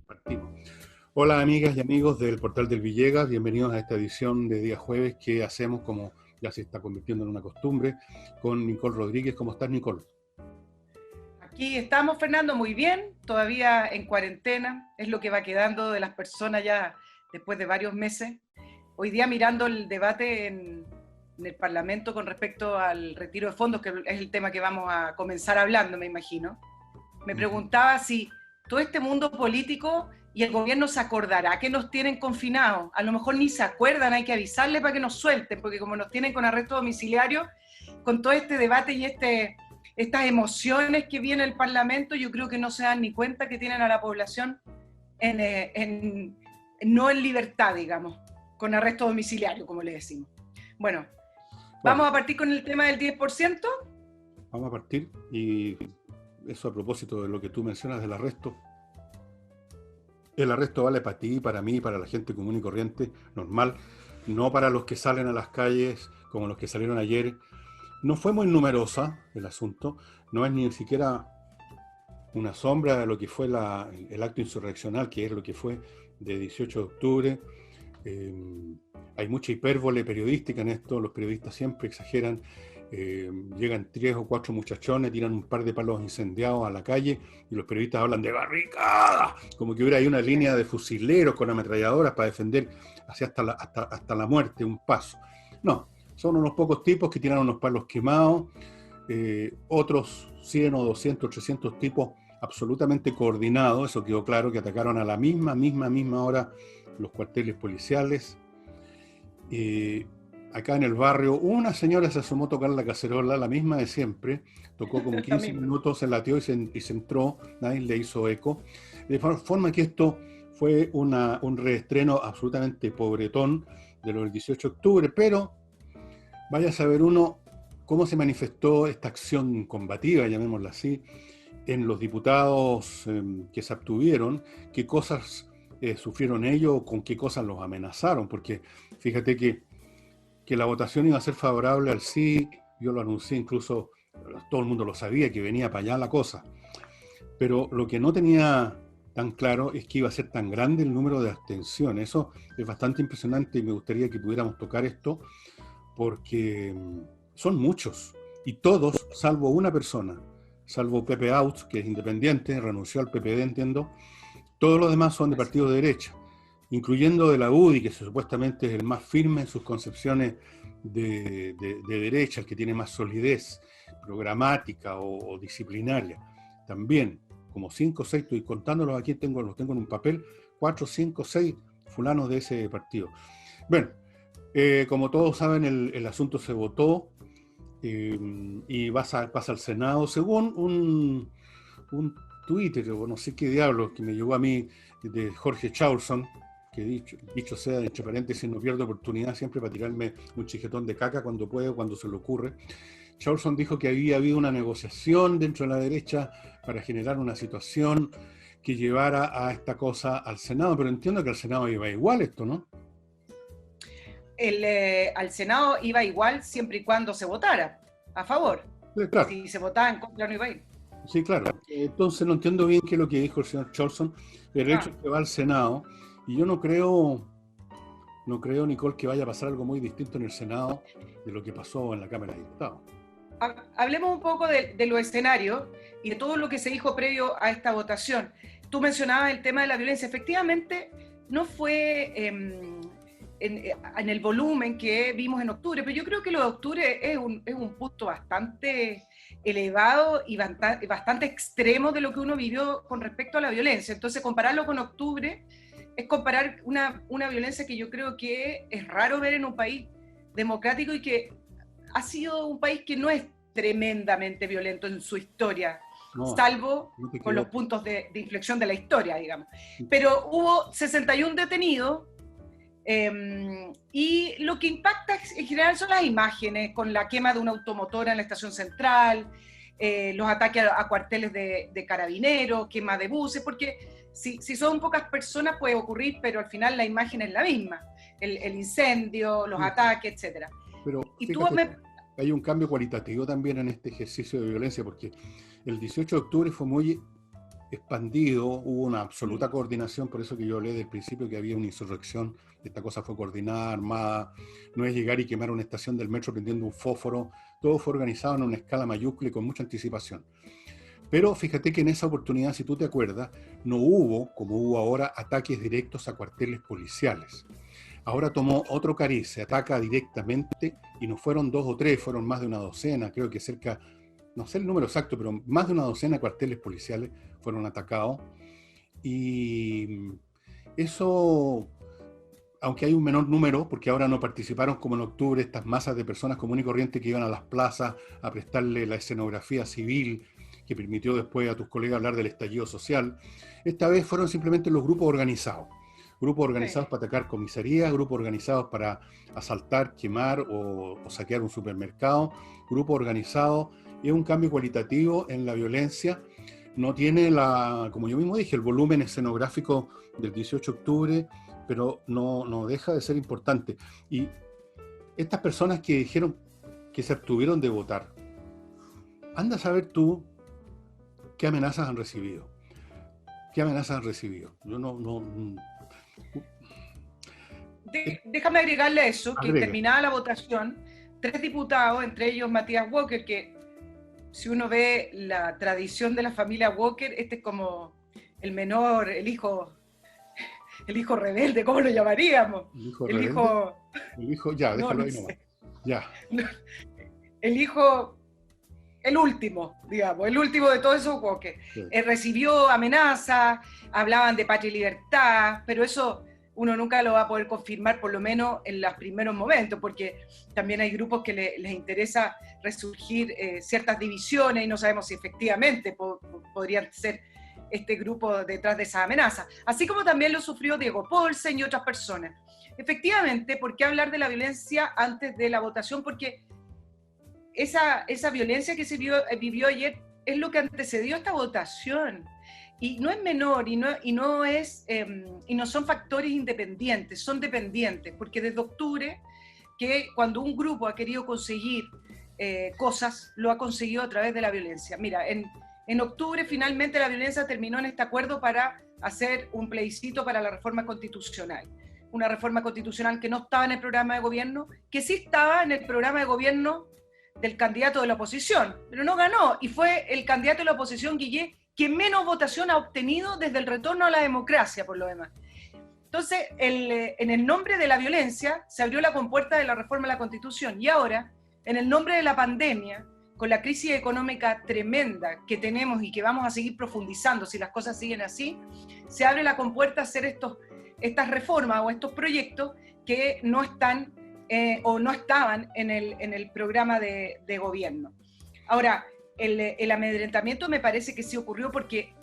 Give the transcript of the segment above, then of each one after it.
Partimos. Hola amigas y amigos del Portal del Villegas, bienvenidos a esta edición de día jueves que hacemos, como ya se está convirtiendo en una costumbre, con Nicole Rodríguez. ¿Cómo estás, Nicole? Aquí estamos, Fernando, muy bien, todavía en cuarentena, es lo que va quedando de las personas ya después de varios meses. Hoy día mirando el debate en el Parlamento con respecto al retiro de fondos, que es el tema que vamos a comenzar hablando, me imagino. Me preguntaba si todo este mundo político y el gobierno se acordará que nos tienen confinados. A lo mejor ni se acuerdan, hay que avisarles para que nos suelten, porque como nos tienen con arresto domiciliario, con todo este debate y estas emociones que viene el Parlamento, yo creo que no se dan ni cuenta que tienen a la población no en libertad, digamos, con arresto domiciliario, como le decimos. Bueno, ¿vamos a partir con el tema del 10%? Vamos a partir, y eso a propósito de lo que tú mencionas del arresto. El arresto vale para ti, para mí, para la gente común y corriente, normal, no para los que salen a las calles como los que salieron ayer. No fue muy numerosa el asunto, no es ni siquiera una sombra de lo que fue el acto insurreccional, que es lo que fue de 18 de octubre. Hay mucha hipérbole periodística en esto, los periodistas siempre exageran. Llegan 3 o 4 muchachones, tiran un par de palos incendiados a la calle y los periodistas hablan de barricada, como que hubiera ahí una línea de fusileros con ametralladoras para defender hasta la muerte un paso. No, son unos pocos tipos que tiran unos palos quemados, otros 100 o 200, 300 tipos absolutamente coordinados, eso quedó claro, que atacaron a la misma hora los cuarteles policiales. Acá en el barrio, una señora se asomó a tocar la cacerola, la misma de siempre, tocó como 15 minutos, se latió y se entró, nadie le hizo eco. De forma que esto fue un reestreno absolutamente pobretón de lo del 18 de octubre, pero vaya a saber uno cómo se manifestó esta acción combativa, llamémosla así, en los diputados que se abstuvieron, qué cosas sufrieron ellos, con qué cosas los amenazaron, porque fíjate que la votación iba a ser favorable al sí, yo lo anuncié, incluso todo el mundo lo sabía, que venía para allá la cosa, pero lo que no tenía tan claro es que iba a ser tan grande el número de abstenciones. Eso es bastante impresionante y me gustaría que pudiéramos tocar esto, porque son muchos, y todos, salvo una persona, salvo Pepe Out, que es independiente, renunció al PPD, entiendo, todos los demás son de partidos de derecha, incluyendo de la UDI, que supuestamente es el más firme en sus concepciones de derecha, el que tiene más solidez programática o disciplinaria. También, como 5 o 6, estoy contándolos aquí, los tengo en un papel, 4, 5, 6 fulanos de ese partido. Bueno, como todos saben, el asunto se votó y pasa al Senado, según un Twitter, o no sé qué diablo, que me llegó a mí, de Jorge Chausson, que dicho sea, entre paréntesis, no pierdo oportunidad siempre para tirarme un chiquetón de caca cuando puedo, cuando se le ocurre. Chausson dijo que había habido una negociación dentro de la derecha para generar una situación que llevara a esta cosa al Senado, pero entiendo que al Senado iba igual esto, ¿no? Al Senado iba igual siempre y cuando se votara a favor. Claro. Si se votaba en contra no iba a ir. Sí, claro. Entonces no entiendo bien qué es lo que dijo el señor Chausson. El hecho es que va al Senado, y yo no creo, Nicole, que vaya a pasar algo muy distinto en el Senado de lo que pasó en la Cámara de Diputados. Hablemos un poco de los escenarios y de todo lo que se dijo previo a esta votación. Tú mencionabas el tema de la violencia. Efectivamente, no fue en el volumen que vimos en octubre, pero yo creo que lo de octubre es un punto bastante elevado y bastante extremo de lo que uno vivió con respecto a la violencia. Entonces, compararlo con octubre es comparar una violencia que yo creo que es raro ver en un país democrático y que ha sido un país que no es tremendamente violento en su historia, salvo con los puntos de inflexión de la historia, digamos. Pero hubo 61 detenidos, y lo que impacta en general son las imágenes, con la quema de una automotora en la estación central, los ataques a cuarteles de carabineros, quema de buses, porque si son pocas personas puede ocurrir, pero al final la imagen es la misma, el incendio, los ataques, etc. Pero y fíjate, hay un cambio cualitativo también en este ejercicio de violencia, porque el 18 de octubre fue muy expandido, hubo una absoluta coordinación, por eso que yo hablé del principio que había una insurrección, esta cosa fue coordinada, armada, no es llegar y quemar una estación del metro prendiendo un fósforo, todo fue organizado en una escala mayúscula y con mucha anticipación. Pero fíjate que en esa oportunidad, si tú te acuerdas, no hubo, como hubo ahora, ataques directos a cuarteles policiales. Ahora tomó otro cariz, se ataca directamente y no fueron 2 o 3, fueron más de una docena, creo que cerca, no sé el número exacto, pero más de una docena de cuarteles policiales fueron atacados. Y eso, aunque hay un menor número, porque ahora no participaron como en octubre estas masas de personas comunes y corrientes que iban a las plazas a prestarle la escenografía civil que permitió después a tus colegas hablar del estallido social, esta vez fueron simplemente los grupos organizados. Grupos organizados para atacar comisarías, grupos organizados para asaltar, quemar o saquear un supermercado, grupos organizados. Es un cambio cualitativo en la violencia. No tiene, como yo mismo dije, el volumen escenográfico del 18 de octubre, pero no deja de ser importante. Y estas personas que dijeron que se abstuvieron de votar, anda a saber tú qué amenazas han recibido. ¿Qué amenazas han recibido? Yo Déjame agregarle a eso, que terminada la votación, 3 diputados, entre ellos Matías Walker, que si uno ve la tradición de la familia Walker, este es como el menor, el hijo rebelde, ¿cómo lo llamaríamos? El hijo, ya, déjalo ahí nomás. Ya. El último, digamos, el último de todos esos Walker. Sí. Recibió amenazas, hablaban de patria y libertad, pero eso uno nunca lo va a poder confirmar, por lo menos en los primeros momentos, porque también hay grupos que les interesa resurgir ciertas divisiones y no sabemos si efectivamente podrían ser este grupo detrás de esa amenaza. Así como también lo sufrió Diego Paulsen y otras personas. Efectivamente, ¿por qué hablar de la violencia antes de la votación? Porque esa violencia que se vivió ayer es lo que antecedió a esta votación. Y no es menor y no son factores independientes, son dependientes, porque desde octubre, que cuando un grupo ha querido conseguir cosas, lo ha conseguido a través de la violencia. Mira, en octubre finalmente la violencia terminó en este acuerdo para hacer un plebiscito para la reforma constitucional. Una reforma constitucional que no estaba en el programa de gobierno, que sí estaba en el programa de gobierno del candidato de la oposición, pero no ganó, y fue el candidato de la oposición, Guillé, que menos votación ha obtenido desde el retorno a la democracia, por lo demás. Entonces, en el nombre de la violencia, se abrió la compuerta de la reforma de la Constitución, y ahora, en el nombre de la pandemia, con la crisis económica tremenda que tenemos y que vamos a seguir profundizando si las cosas siguen así, se abre la compuerta a hacer estas reformas o estos proyectos que no están o no estaban en el programa de gobierno. Ahora, el amedrentamiento me parece que sí ocurrió porque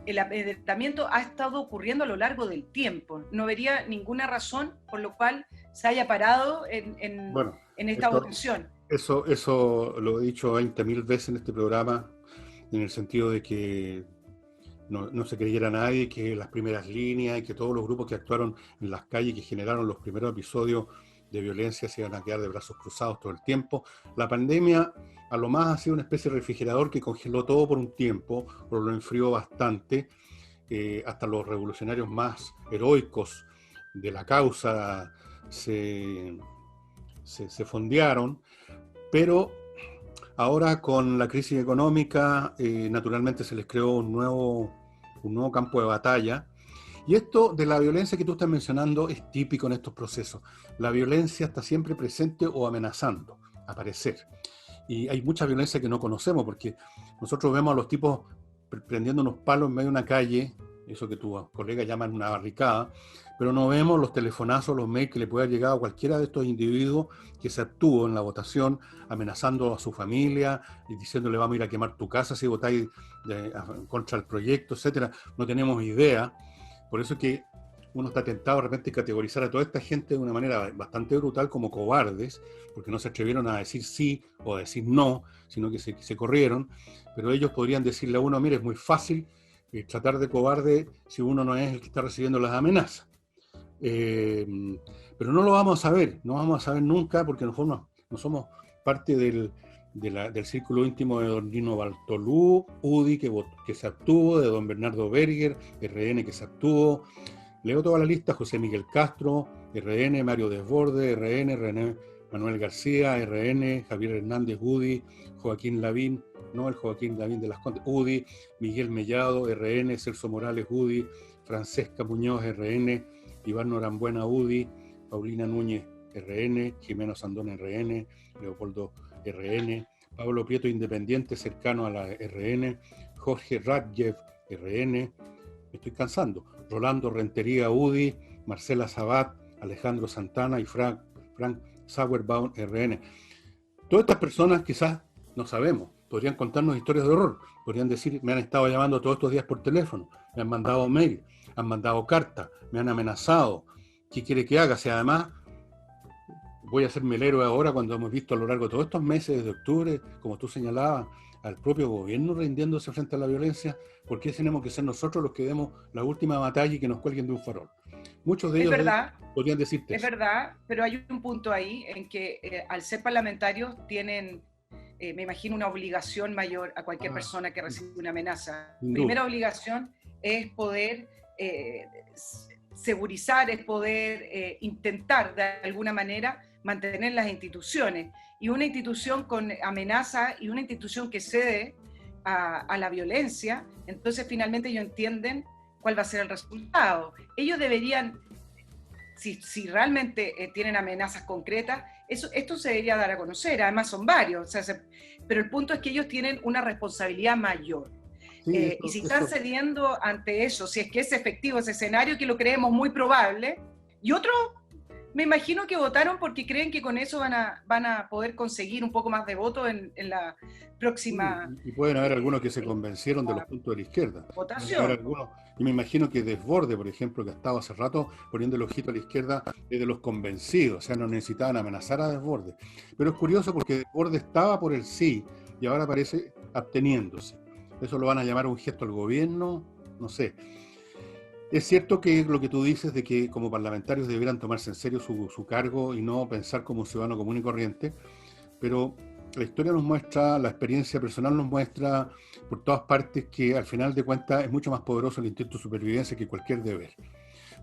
el amedrentamiento ha estado ocurriendo a lo largo del tiempo. No vería ninguna razón por lo cual se haya parado en esta votación. Eso lo he dicho 20.000 veces en este programa, en el sentido de que no se creyera nadie que las primeras líneas y que todos los grupos que actuaron en las calles, que generaron los primeros episodios de violencia, se iban a quedar de brazos cruzados todo el tiempo. La pandemia a lo más ha sido una especie de refrigerador que congeló todo por un tiempo, o lo enfrió bastante, hasta los revolucionarios más heroicos de la causa se fondearon, pero ahora con la crisis económica naturalmente se les creó un nuevo campo de batalla. Y esto de la violencia que tú estás mencionando es típico en estos procesos. La violencia está siempre presente o amenazando aparecer. Y hay mucha violencia que no conocemos, porque nosotros vemos a los tipos prendiendo unos palos en medio de una calle, eso que tus colegas llaman una barricada, pero no vemos los telefonazos, los mails que le puede haber llegado a cualquiera de estos individuos que se abstuvo en la votación, amenazando a su familia y diciéndole vamos a ir a quemar tu casa si votáis contra el proyecto, etcétera. No tenemos idea. Por eso es que uno está tentado de repente a categorizar a toda esta gente de una manera bastante brutal como cobardes, porque no se atrevieron a decir sí o a decir no, sino que se corrieron. Pero ellos podrían decirle a uno, mire, es muy fácil tratar de cobarde si uno no es el que está recibiendo las amenazas. Pero no lo vamos a saber, no vamos a saber nunca porque no somos parte del círculo íntimo de don Nino Bartolú, UDI, que se abstuvo, de don Bernardo Berger, RN, que se abstuvo. Leo toda la lista: José Miguel Castro, RN, Mario Desborde, RN, René Manuel García, RN, Javier Hernández, UDI, Joaquín Lavín, no el Joaquín Lavín de las Condes, UDI, Miguel Mellado, RN, Celso Morales, UDI, Francesca Muñoz, RN, Iván Norambuena, UDI, Paulina Núñez, RN, Jimeno Sandón, RN, Leopoldo, RN, Pablo Prieto, independiente, cercano a la RN, Jorge Radjev, RN, me estoy cansando, Rolando Rentería, UDI, Marcela Sabat, Alejandro Santana y Frank Sauerbaum, RN. Todas estas personas quizás no sabemos, podrían contarnos historias de horror, podrían decir: me han estado llamando todos estos días por teléfono, me han mandado mail, han mandado cartas, me han amenazado, ¿qué quiere que haga? Si además voy a hacerme el héroe ahora, cuando hemos visto a lo largo de todos estos meses de octubre, como tú señalabas, al propio gobierno rindiéndose frente a la violencia, ¿por qué tenemos que ser nosotros los que demos la última batalla y que nos cuelguen de un farol? Muchos de ellos podrían decirte eso. Es verdad, pero hay un punto ahí en que al ser parlamentarios tienen, me imagino, una obligación mayor a cualquier persona que recibe una amenaza. Primera obligación es poder segurizar, es poder intentar de alguna manera mantener las instituciones. Y una institución con amenaza y una institución que cede a la violencia, entonces finalmente ellos entienden cuál va a ser el resultado. Ellos deberían, si realmente tienen amenazas concretas, esto se debería dar a conocer. Además son varios, pero el punto es que ellos tienen una responsabilidad mayor. Sí, y si están cediendo ante eso, si es que es efectivo ese escenario, que lo creemos muy probable, y otros me imagino que votaron porque creen que con eso van a poder conseguir un poco más de votos en la próxima... Sí, y pueden haber algunos que se convencieron de los puntos de la izquierda. Votación. Algunos, y me imagino que Desborde, por ejemplo, que ha estado hace rato poniendo el ojito a la izquierda, es de los convencidos, o sea, no necesitaban amenazar a Desborde. Pero es curioso porque Desborde estaba por el sí y ahora parece absteniéndose. ¿Eso lo van a llamar un gesto al gobierno? No sé. Es cierto que lo que tú dices de que como parlamentarios debieran tomarse en serio su cargo y no pensar como un ciudadano común y corriente, pero la historia nos muestra, la experiencia personal nos muestra por todas partes que al final de cuentas es mucho más poderoso el instinto de supervivencia que cualquier deber.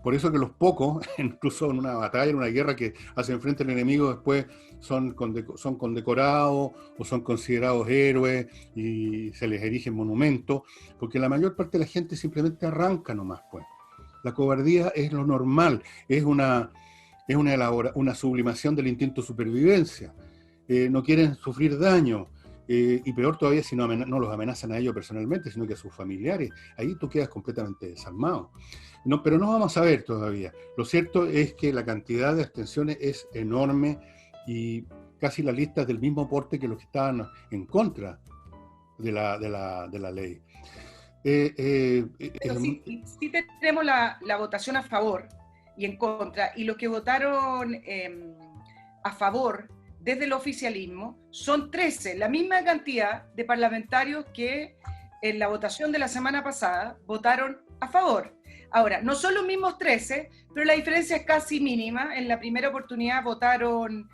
Por eso que los pocos, incluso en una batalla, en una guerra que hacen frente al enemigo, después son condecorados o son considerados héroes y se les erigen monumentos, porque la mayor parte de la gente simplemente arranca nomás, pues. La cobardía es lo normal, es una sublimación del instinto de supervivencia. No quieren sufrir daño, y peor todavía si no los amenazan a ellos personalmente, sino que a sus familiares. Ahí tú quedas completamente desarmado. No, pero no vamos a ver todavía. Lo cierto es que la cantidad de abstenciones es enorme y casi la lista es del mismo porte que los que estaban en contra de la ley. Sí tenemos la votación a favor y en contra, y los que votaron a favor desde el oficialismo son 13, la misma cantidad de parlamentarios que en la votación de la semana pasada votaron a favor. Ahora, no son los mismos 13, pero la diferencia es casi mínima. En la primera oportunidad votaron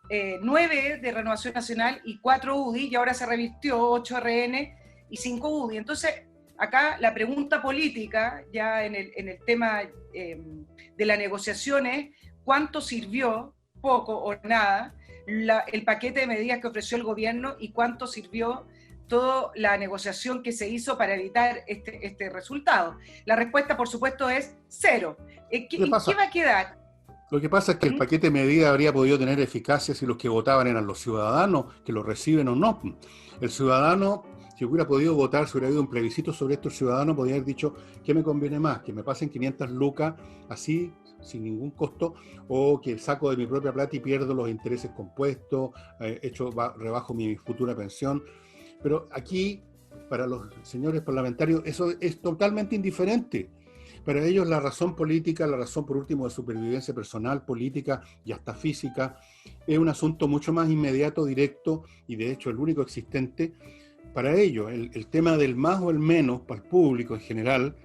9 de Renovación Nacional y 4 UDI, y ahora se revirtió 8 RN y 5 UDI. Entonces, acá la pregunta política, ya en el tema de la negociación, es ¿cuánto sirvió, poco o nada, el paquete de medidas que ofreció el gobierno y cuánto sirvió toda la negociación que se hizo para evitar este resultado? La respuesta, por supuesto, es cero. ¿Qué va a quedar? Lo que pasa es que el paquete de medidas habría podido tener eficacia si los que votaban eran los ciudadanos, que lo reciben o no. El ciudadano, si hubiera podido votar, si hubiera habido un plebiscito sobre esto, el ciudadano podría haber dicho: ¿qué me conviene más? ¿Que me pasen 500 lucas así, sin ningún costo, o que saco de mi propia plata y pierdo los intereses compuestos, rebajo mi futura pensión? Pero aquí, para los señores parlamentarios, eso es totalmente indiferente. Para ellos la razón política, la razón por último de supervivencia personal, política y hasta física, es un asunto mucho más inmediato, directo y de hecho el único existente. Para ellos, el tema del más o el menos, para el público en general,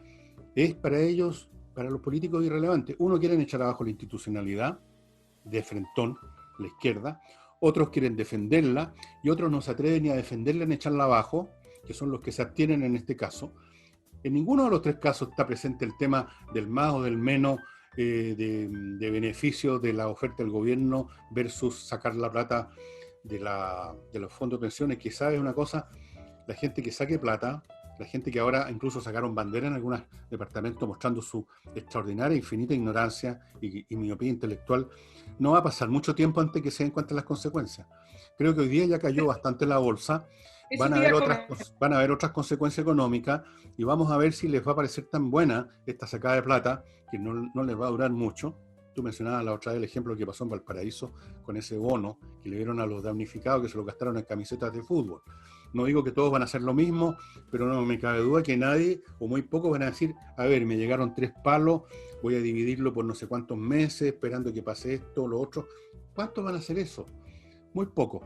es para ellos, para los políticos, irrelevante. Uno, quieren echar abajo la institucionalidad de frentón, la izquierda, otros quieren defenderla y otros no se atreven ni a defenderla ni a echarla abajo, que son los que se abstienen en este caso. En ninguno de los tres casos está presente el tema del más o del menos de beneficio de la oferta del gobierno versus sacar la plata de los fondos de pensiones, que sabe una cosa, la gente que saque plata, la gente que ahora incluso sacaron bandera en algunos departamentos mostrando su extraordinaria, infinita ignorancia y miopía intelectual, no va a pasar mucho tiempo antes que se den cuenta de las consecuencias. Creo que hoy día ya cayó bastante la bolsa, van a haber otras consecuencias económicas y vamos a ver si les va a parecer tan buena esta sacada de plata, que no les va a durar mucho. Tú mencionabas la otra vez el ejemplo que pasó en Valparaíso con ese bono que le dieron a los damnificados que se lo gastaron en camisetas de fútbol. No digo que todos van a hacer lo mismo, pero no me cabe duda que nadie o muy pocos van a decir, a ver, me llegaron 3 palos, voy a dividirlo por no sé cuántos meses, esperando que pase esto o lo otro. ¿Cuántos van a hacer eso? Muy poco.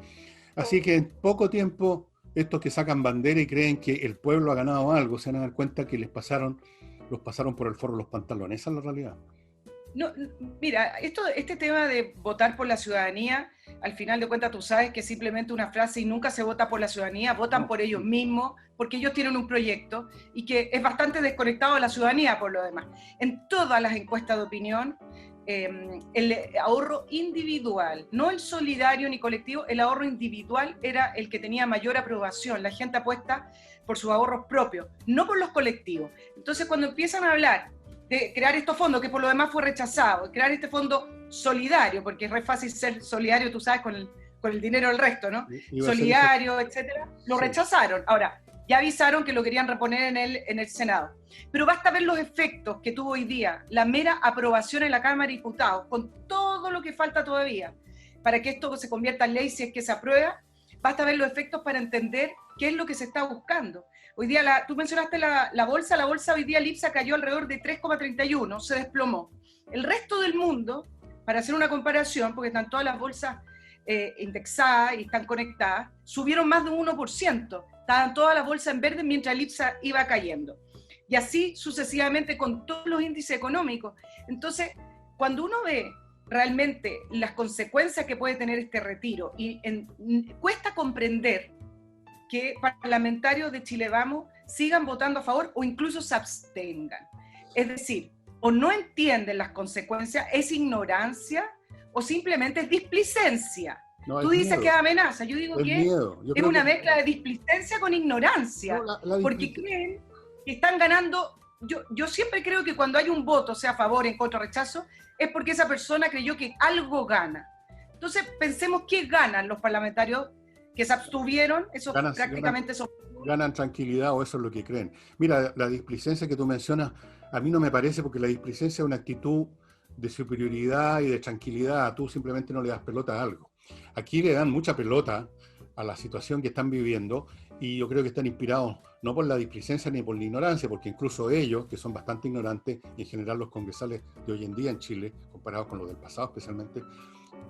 Así que en poco tiempo, estos que sacan bandera y creen que el pueblo ha ganado algo, se van a dar cuenta que los pasaron por el forro los pantalones. Esa es la realidad. No, mira, este tema de votar por la ciudadanía, al final de cuentas tú sabes que es simplemente una frase y nunca se vota por la ciudadanía, votan por ellos mismos, porque ellos tienen un proyecto y que es bastante desconectado de la ciudadanía por lo demás. En todas las encuestas de opinión, el ahorro individual, no el solidario ni colectivo, el ahorro individual era el que tenía mayor aprobación. La gente apuesta por sus ahorros propios, no por los colectivos. Entonces cuando empiezan a hablar de crear estos fondos, que por lo demás fue rechazado, crear este fondo solidario, porque es re fácil ser solidario, tú sabes, con el dinero del resto, ¿no? Solidario, etcétera, lo rechazaron. Ahora, ya avisaron que lo querían reponer en el Senado. Pero basta ver los efectos que tuvo hoy día, la mera aprobación en la Cámara de Diputados, con todo lo que falta todavía, para que esto se convierta en ley si es que se aprueba, basta ver los efectos para entender qué es lo que se está buscando. Hoy día, tú mencionaste la bolsa hoy día el IPSA cayó alrededor de 3,31, se desplomó. El resto del mundo, para hacer una comparación, porque están todas las bolsas indexadas y están conectadas, subieron más de un 1%, estaban todas las bolsas en verde mientras el IPSA iba cayendo. Y así sucesivamente con todos los índices económicos. Entonces, cuando uno ve realmente las consecuencias que puede tener este retiro, y cuesta comprender que parlamentarios de Chile Vamos sigan votando a favor o incluso se abstengan. Es decir, o no entienden las consecuencias, es ignorancia o simplemente es displicencia. No, tú dices miedo. Que es amenaza, yo digo que es una mezcla de displicencia con ignorancia, no, porque creen que están ganando. Yo siempre creo que cuando hay un voto, sea a favor, en contra, rechazo, es porque esa persona creyó que algo gana. Entonces pensemos qué ganan los parlamentarios que se abstuvieron, eso prácticamente ganan tranquilidad, o eso es lo que creen. Mira, la displicencia que tú mencionas, a mí no me parece, porque la displicencia es una actitud de superioridad y de tranquilidad. Tú simplemente no le das pelota a algo. Aquí le dan mucha pelota a la situación que están viviendo, y yo creo que están inspirados no por la displicencia ni por la ignorancia, porque incluso ellos, que son bastante ignorantes, y en general los congresales de hoy en día en Chile, comparados con los del pasado especialmente,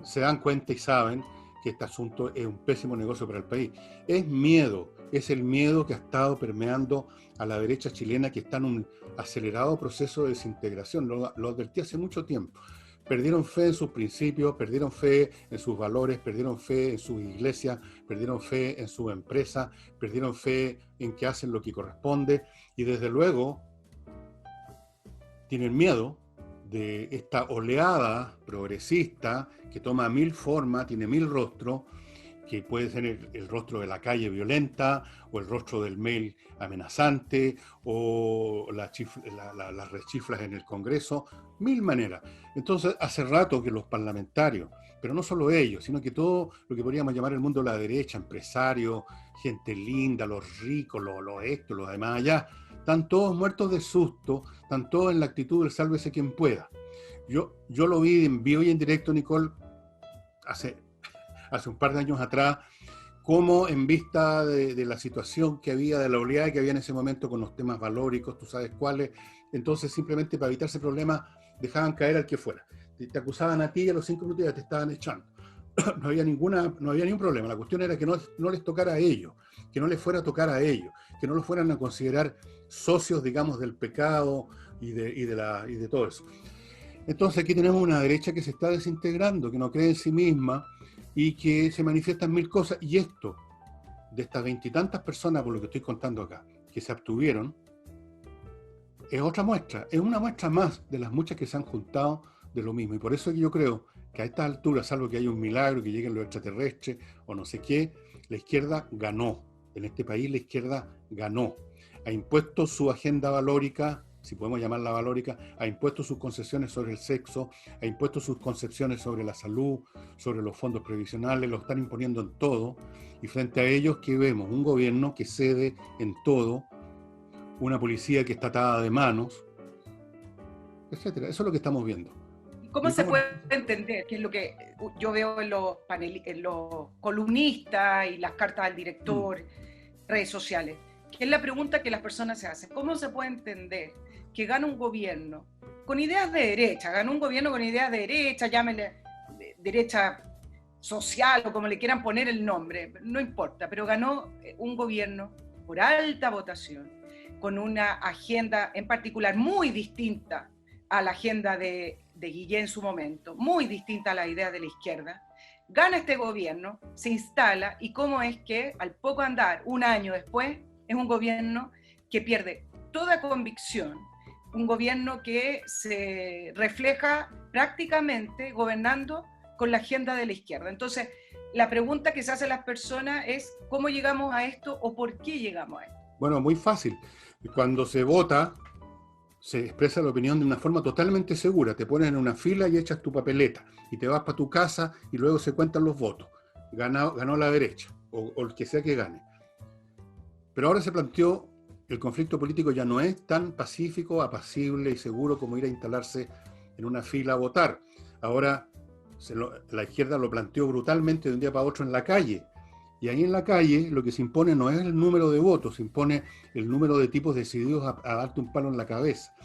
se dan cuenta y saben que este asunto es un pésimo negocio para el país. Es miedo, es el miedo que ha estado permeando a la derecha chilena, que está en un acelerado proceso de desintegración. Lo advertí hace mucho tiempo. Perdieron fe en sus principios, perdieron fe en sus valores, perdieron fe en sus iglesias, perdieron fe en su empresa, perdieron fe en que hacen lo que corresponde, y desde luego tienen miedo de esta oleada progresista que toma 1000 formas, tiene 1000 rostros, que puede ser el rostro de la calle violenta, o el rostro del mail amenazante, o las rechiflas en el Congreso, 1000 maneras. Entonces, hace rato que los parlamentarios, pero no solo ellos, sino que todo lo que podríamos llamar el mundo de la derecha, empresarios, gente linda, los ricos, los demás allá, están todos muertos de susto, están todos en la actitud del sálvese quien pueda. Yo lo vi en vivo y en directo, Nicole, hace un par de años atrás, cómo en vista de la situación que había, de la oleada que había en ese momento con los temas valóricos, tú sabes cuáles, entonces simplemente para evitar ese problema dejaban caer al que fuera. Te acusaban a ti y a los 5 minutos ya te estaban echando. No había ningún problema. La cuestión era que no les tocara a ellos, que no les fuera a tocar a ellos, que no los fueran a considerar socios, digamos, del pecado y de todo eso. Entonces aquí tenemos una derecha que se está desintegrando, que no cree en sí misma, y que se manifiestan mil cosas. Y esto, de estas veintitantas personas, por lo que estoy contando acá, que se abstuvieron, es otra muestra, es una muestra más de las muchas que se han juntado de lo mismo. Y por eso yo creo que a estas alturas, salvo que haya un milagro, que lleguen los extraterrestres o no sé qué, la izquierda ganó. En este país la izquierda ganó. Ha impuesto su agenda valórica, si podemos llamarla valórica, ha impuesto sus concesiones sobre el sexo, ha impuesto sus concepciones sobre la salud, sobre los fondos previsionales, lo están imponiendo en todo. Y frente a ellos, ¿qué vemos? Un gobierno que cede en todo, una policía que está atada de manos, etcétera. Eso es lo que estamos viendo. ¿Cómo se puede entender? Que es lo que yo veo en los columnistas y las cartas al director, redes sociales, que es la pregunta que las personas se hacen. ¿Cómo se puede entender que gana un gobierno con ideas de derecha? Ganó un gobierno con ideas de derecha, llámenle derecha social o como le quieran poner el nombre, no importa, pero ganó un gobierno por alta votación, con una agenda en particular muy distinta a la agenda de Guillén en su momento, muy distinta a la idea de la izquierda. Gana este gobierno, se instala, y cómo es que al poco andar, un año después, es un gobierno que pierde toda convicción, un gobierno que se refleja prácticamente gobernando con la agenda de la izquierda. Entonces, la pregunta que se hace a las personas es ¿cómo llegamos a esto o por qué llegamos a esto? Bueno, muy fácil. Cuando se vota, se expresa la opinión de una forma totalmente segura. Te pones en una fila y echas tu papeleta y te vas para tu casa y luego se cuentan los votos. Ganó la derecha o el que sea que gane. Pero ahora se planteó, el conflicto político ya no es tan pacífico, apacible y seguro como ir a instalarse en una fila a votar. Ahora la izquierda lo planteó brutalmente de un día para otro en la calle. Y ahí en la calle lo que se impone no es el número de votos, se impone el número de tipos decididos a darte un palo en la cabeza.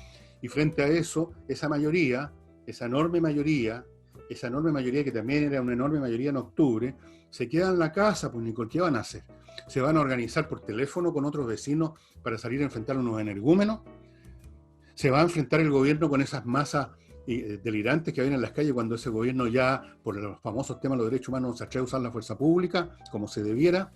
Y frente a eso, esa mayoría, esa enorme mayoría que también era una enorme mayoría en octubre, se queda en la casa, pues Nicole, ¿qué van a hacer? ¿Se van a organizar por teléfono con otros vecinos para salir a enfrentar a unos energúmenos? ¿Se va a enfrentar el gobierno con esas masas delirantes que había en las calles cuando ese gobierno ya, por los famosos temas de los derechos humanos, se atreve a usar la fuerza pública como se debiera?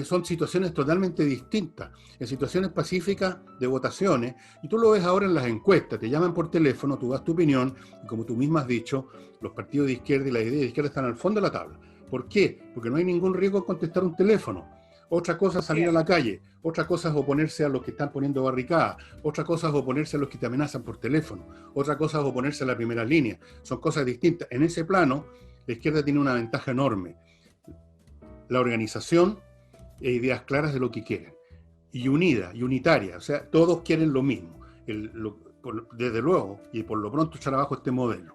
Son situaciones totalmente distintas, en situaciones pacíficas de votaciones, y tú lo ves ahora en las encuestas, te llaman por teléfono, tú das tu opinión, y como tú mismo has dicho, los partidos de izquierda y las ideas de izquierda están al fondo de la tabla. ¿Por qué? Porque no hay ningún riesgo en contestar un teléfono. Otra cosa es salir a la calle, otra cosa es oponerse a los que están poniendo barricadas, otra cosa es oponerse a los que te amenazan por teléfono, otra cosa es oponerse a la primera línea. Son cosas distintas. En ese plano, la izquierda tiene una ventaja enorme. La organización e ideas claras de lo que quieren. Y unida, y unitaria. O sea, todos quieren lo mismo. Desde luego, y por lo pronto echar abajo este modelo.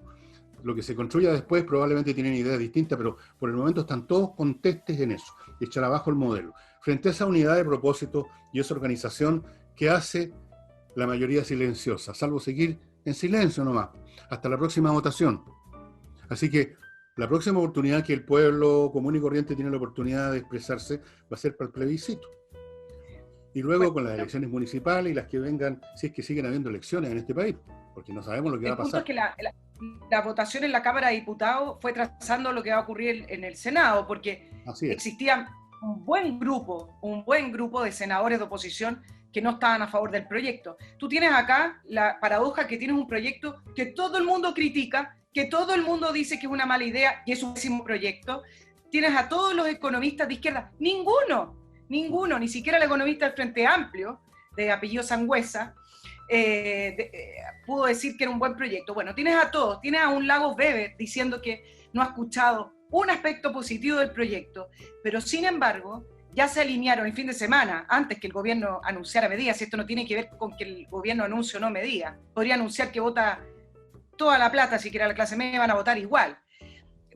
Lo que se construya después probablemente tienen ideas distintas, pero por el momento están todos contestes en eso, echar abajo el modelo. Frente a esa unidad de propósito y esa organización que hace la mayoría silenciosa, salvo seguir en silencio nomás, hasta la próxima votación. Así que la próxima oportunidad que el pueblo común y corriente tiene la oportunidad de expresarse va a ser para el plebiscito. Y luego con las elecciones municipales y las que vengan, si es que siguen habiendo elecciones en este país, porque no sabemos lo que va a pasar. El punto es que la votación en la Cámara de Diputados fue trazando lo que va a ocurrir en el Senado, porque existía un buen grupo de senadores de oposición que no estaban a favor del proyecto. Tú tienes acá la paradoja que tienes un proyecto que todo el mundo critica, que todo el mundo dice que es una mala idea y es un pésimo proyecto. Tienes a todos los economistas de izquierda, ninguno, ni siquiera el economista del Frente Amplio, de apellido Sangüesa, pudo decir que era un buen proyecto. Bueno, tienes a todos, tienes a un Lagos Weber diciendo que no ha escuchado un aspecto positivo del proyecto, pero sin embargo ya se alinearon el fin de semana, antes que el gobierno anunciara medidas. Esto no tiene que ver con que el gobierno anuncie o no medidas, podría anunciar que vota toda la plata, si quiera la clase media van a votar igual,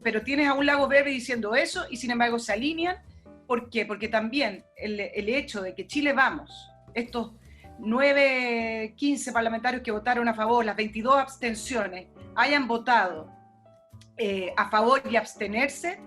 pero tienes a un Lagos Weber diciendo eso y sin embargo se alinean. ¿Por qué? Porque también el hecho de que Chile Vamos, estos 15 parlamentarios que votaron a favor, las 22 abstenciones, hayan votado a favor y abstenerse,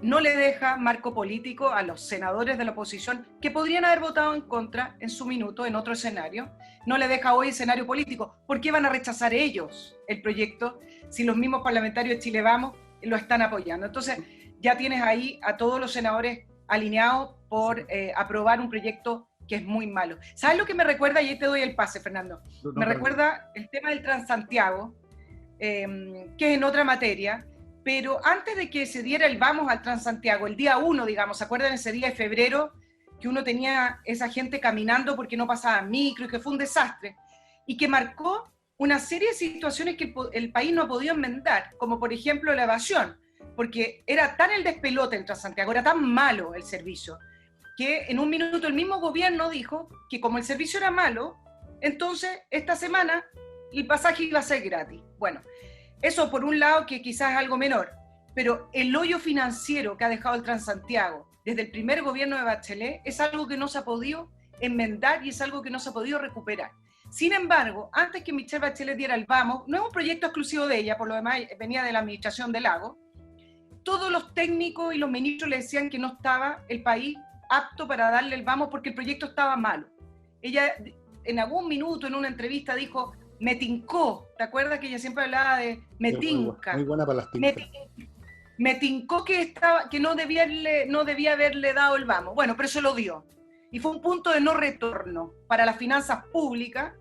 no le deja marco político a los senadores de la oposición que podrían haber votado en contra en su minuto en otro escenario. No le deja hoy escenario político. ¿Por qué van a rechazar ellos el proyecto si los mismos parlamentarios de Chile Vamos lo están apoyando. Entonces, ya tienes ahí a todos los senadores alineados por aprobar un proyecto que es muy malo. ¿Sabes lo que me recuerda? Y ahí te doy el pase, Fernando. Me recuerda el tema del Transantiago, que es en otra materia, pero antes de que se diera el vamos al Transantiago, el día 1, digamos, ¿se acuerdan ese día de febrero que uno tenía esa gente caminando porque no pasaba micro y que fue un desastre? Y que marcó una serie de situaciones que el país no ha podido enmendar, como por ejemplo la evasión, porque era tan el despelote en Transantiago, era tan malo el servicio, que en un minuto el mismo gobierno dijo que como el servicio era malo, entonces esta semana el pasaje iba a ser gratis. Bueno, eso por un lado que quizás es algo menor, pero el hoyo financiero que ha dejado el Transantiago desde el primer gobierno de Bachelet es algo que no se ha podido enmendar y es algo que no se ha podido recuperar. Sin embargo, antes que Michelle Bachelet diera el vamos, no es un proyecto exclusivo de ella, por lo demás venía de la administración de Lagos, todos los técnicos y los ministros le decían que no estaba el país apto para darle el vamos porque el proyecto estaba malo. Ella en algún minuto en una entrevista dijo, me tincó, ¿te acuerdas que ella siempre hablaba de me tinca? Muy buena para las tincas. Me tincó que no debía haberle dado el vamos. Bueno, pero eso lo dio. Y fue un punto de no retorno para las finanzas públicas,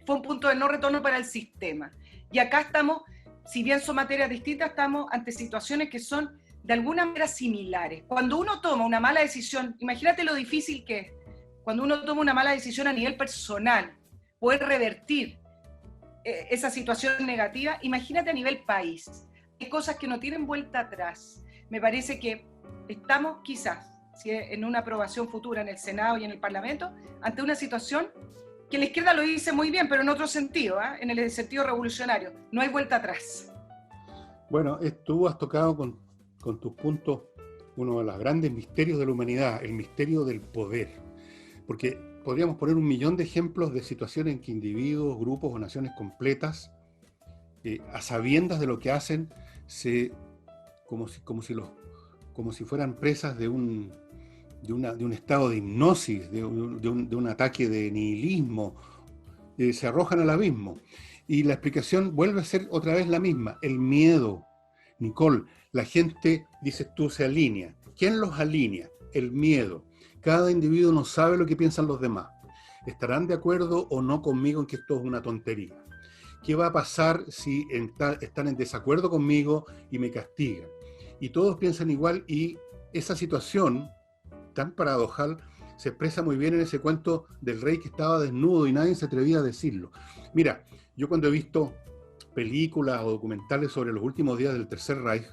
fue un punto de no retorno para el sistema. Y acá estamos, si bien son materias distintas, estamos ante situaciones que son de alguna manera similares. Cuando uno toma una mala decisión, imagínate lo difícil que es, cuando uno toma una mala decisión a nivel personal, poder revertir esa situación negativa, imagínate a nivel país. Hay cosas que no tienen vuelta atrás. Me parece que estamos quizás, si en una aprobación futura en el Senado y en el Parlamento, ante una situación que la izquierda lo dice muy bien, pero en otro sentido, en el sentido revolucionario. No hay vuelta atrás. Bueno, tú has tocado con tus puntos uno de los grandes misterios de la humanidad, el misterio del poder. Porque podríamos poner 1.000.000 de ejemplos de situaciones en que individuos, grupos o naciones completas, a sabiendas de lo que hacen, como si fueran presas de un estado de hipnosis, de un ataque de nihilismo, se arrojan al abismo. Y la explicación vuelve a ser otra vez la misma, el miedo. Nicole, la gente, dices tú, se alinea. ¿Quién los alinea? El miedo. Cada individuo no sabe lo que piensan los demás. ¿Estarán de acuerdo o no conmigo en que esto es una tontería? ¿Qué va a pasar si están en desacuerdo conmigo y me castigan? Y todos piensan igual, y esa situación tan paradojal se expresa muy bien en ese cuento del rey que estaba desnudo y nadie se atrevía a decirlo. Mira, yo cuando he visto películas o documentales sobre los últimos días del Tercer Reich,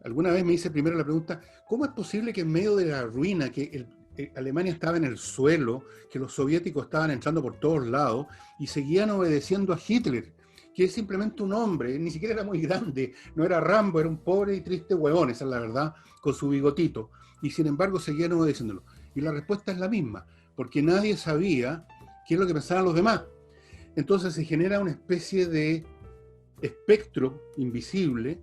alguna vez me hice primero la pregunta, ¿cómo es posible que en medio de la ruina, que Alemania estaba en el suelo, que los soviéticos estaban entrando por todos lados y seguían obedeciendo a Hitler, que es simplemente un hombre, ni siquiera era muy grande, no era Rambo, era un pobre y triste huevón, esa es la verdad, con su bigotito, y sin embargo seguían obedeciéndolo? Y la respuesta es la misma, porque nadie sabía qué es lo que pensaban los demás. Entonces se genera una especie de espectro invisible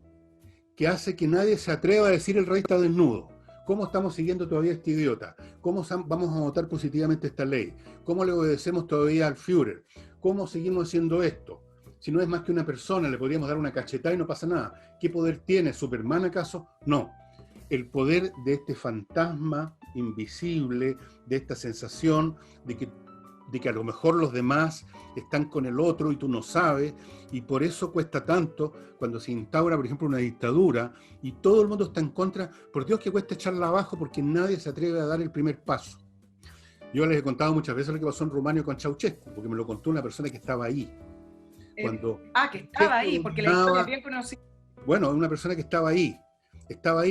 que hace que nadie se atreva a decir el rey está desnudo. ¿Cómo estamos siguiendo todavía a este idiota? ¿Cómo vamos a votar positivamente esta ley? ¿Cómo le obedecemos todavía al Führer? ¿Cómo seguimos haciendo esto? Si no es más que una persona, le podríamos dar una cachetada y no pasa nada. ¿Qué poder tiene? ¿Superman acaso? No. El poder de este fantasma invisible, de esta sensación de que a lo mejor los demás están con el otro y tú no sabes, y por eso cuesta tanto cuando se instaura, por ejemplo, una dictadura y todo el mundo está en contra. Por Dios que cuesta echarla abajo porque nadie se atreve a dar el primer paso. Yo les he contado muchas veces lo que pasó en Rumania con Ceausescu, porque me lo contó una persona que estaba ahí. Que estaba ahí, porque la historia es bien conocida. Bueno, una persona que estaba ahí,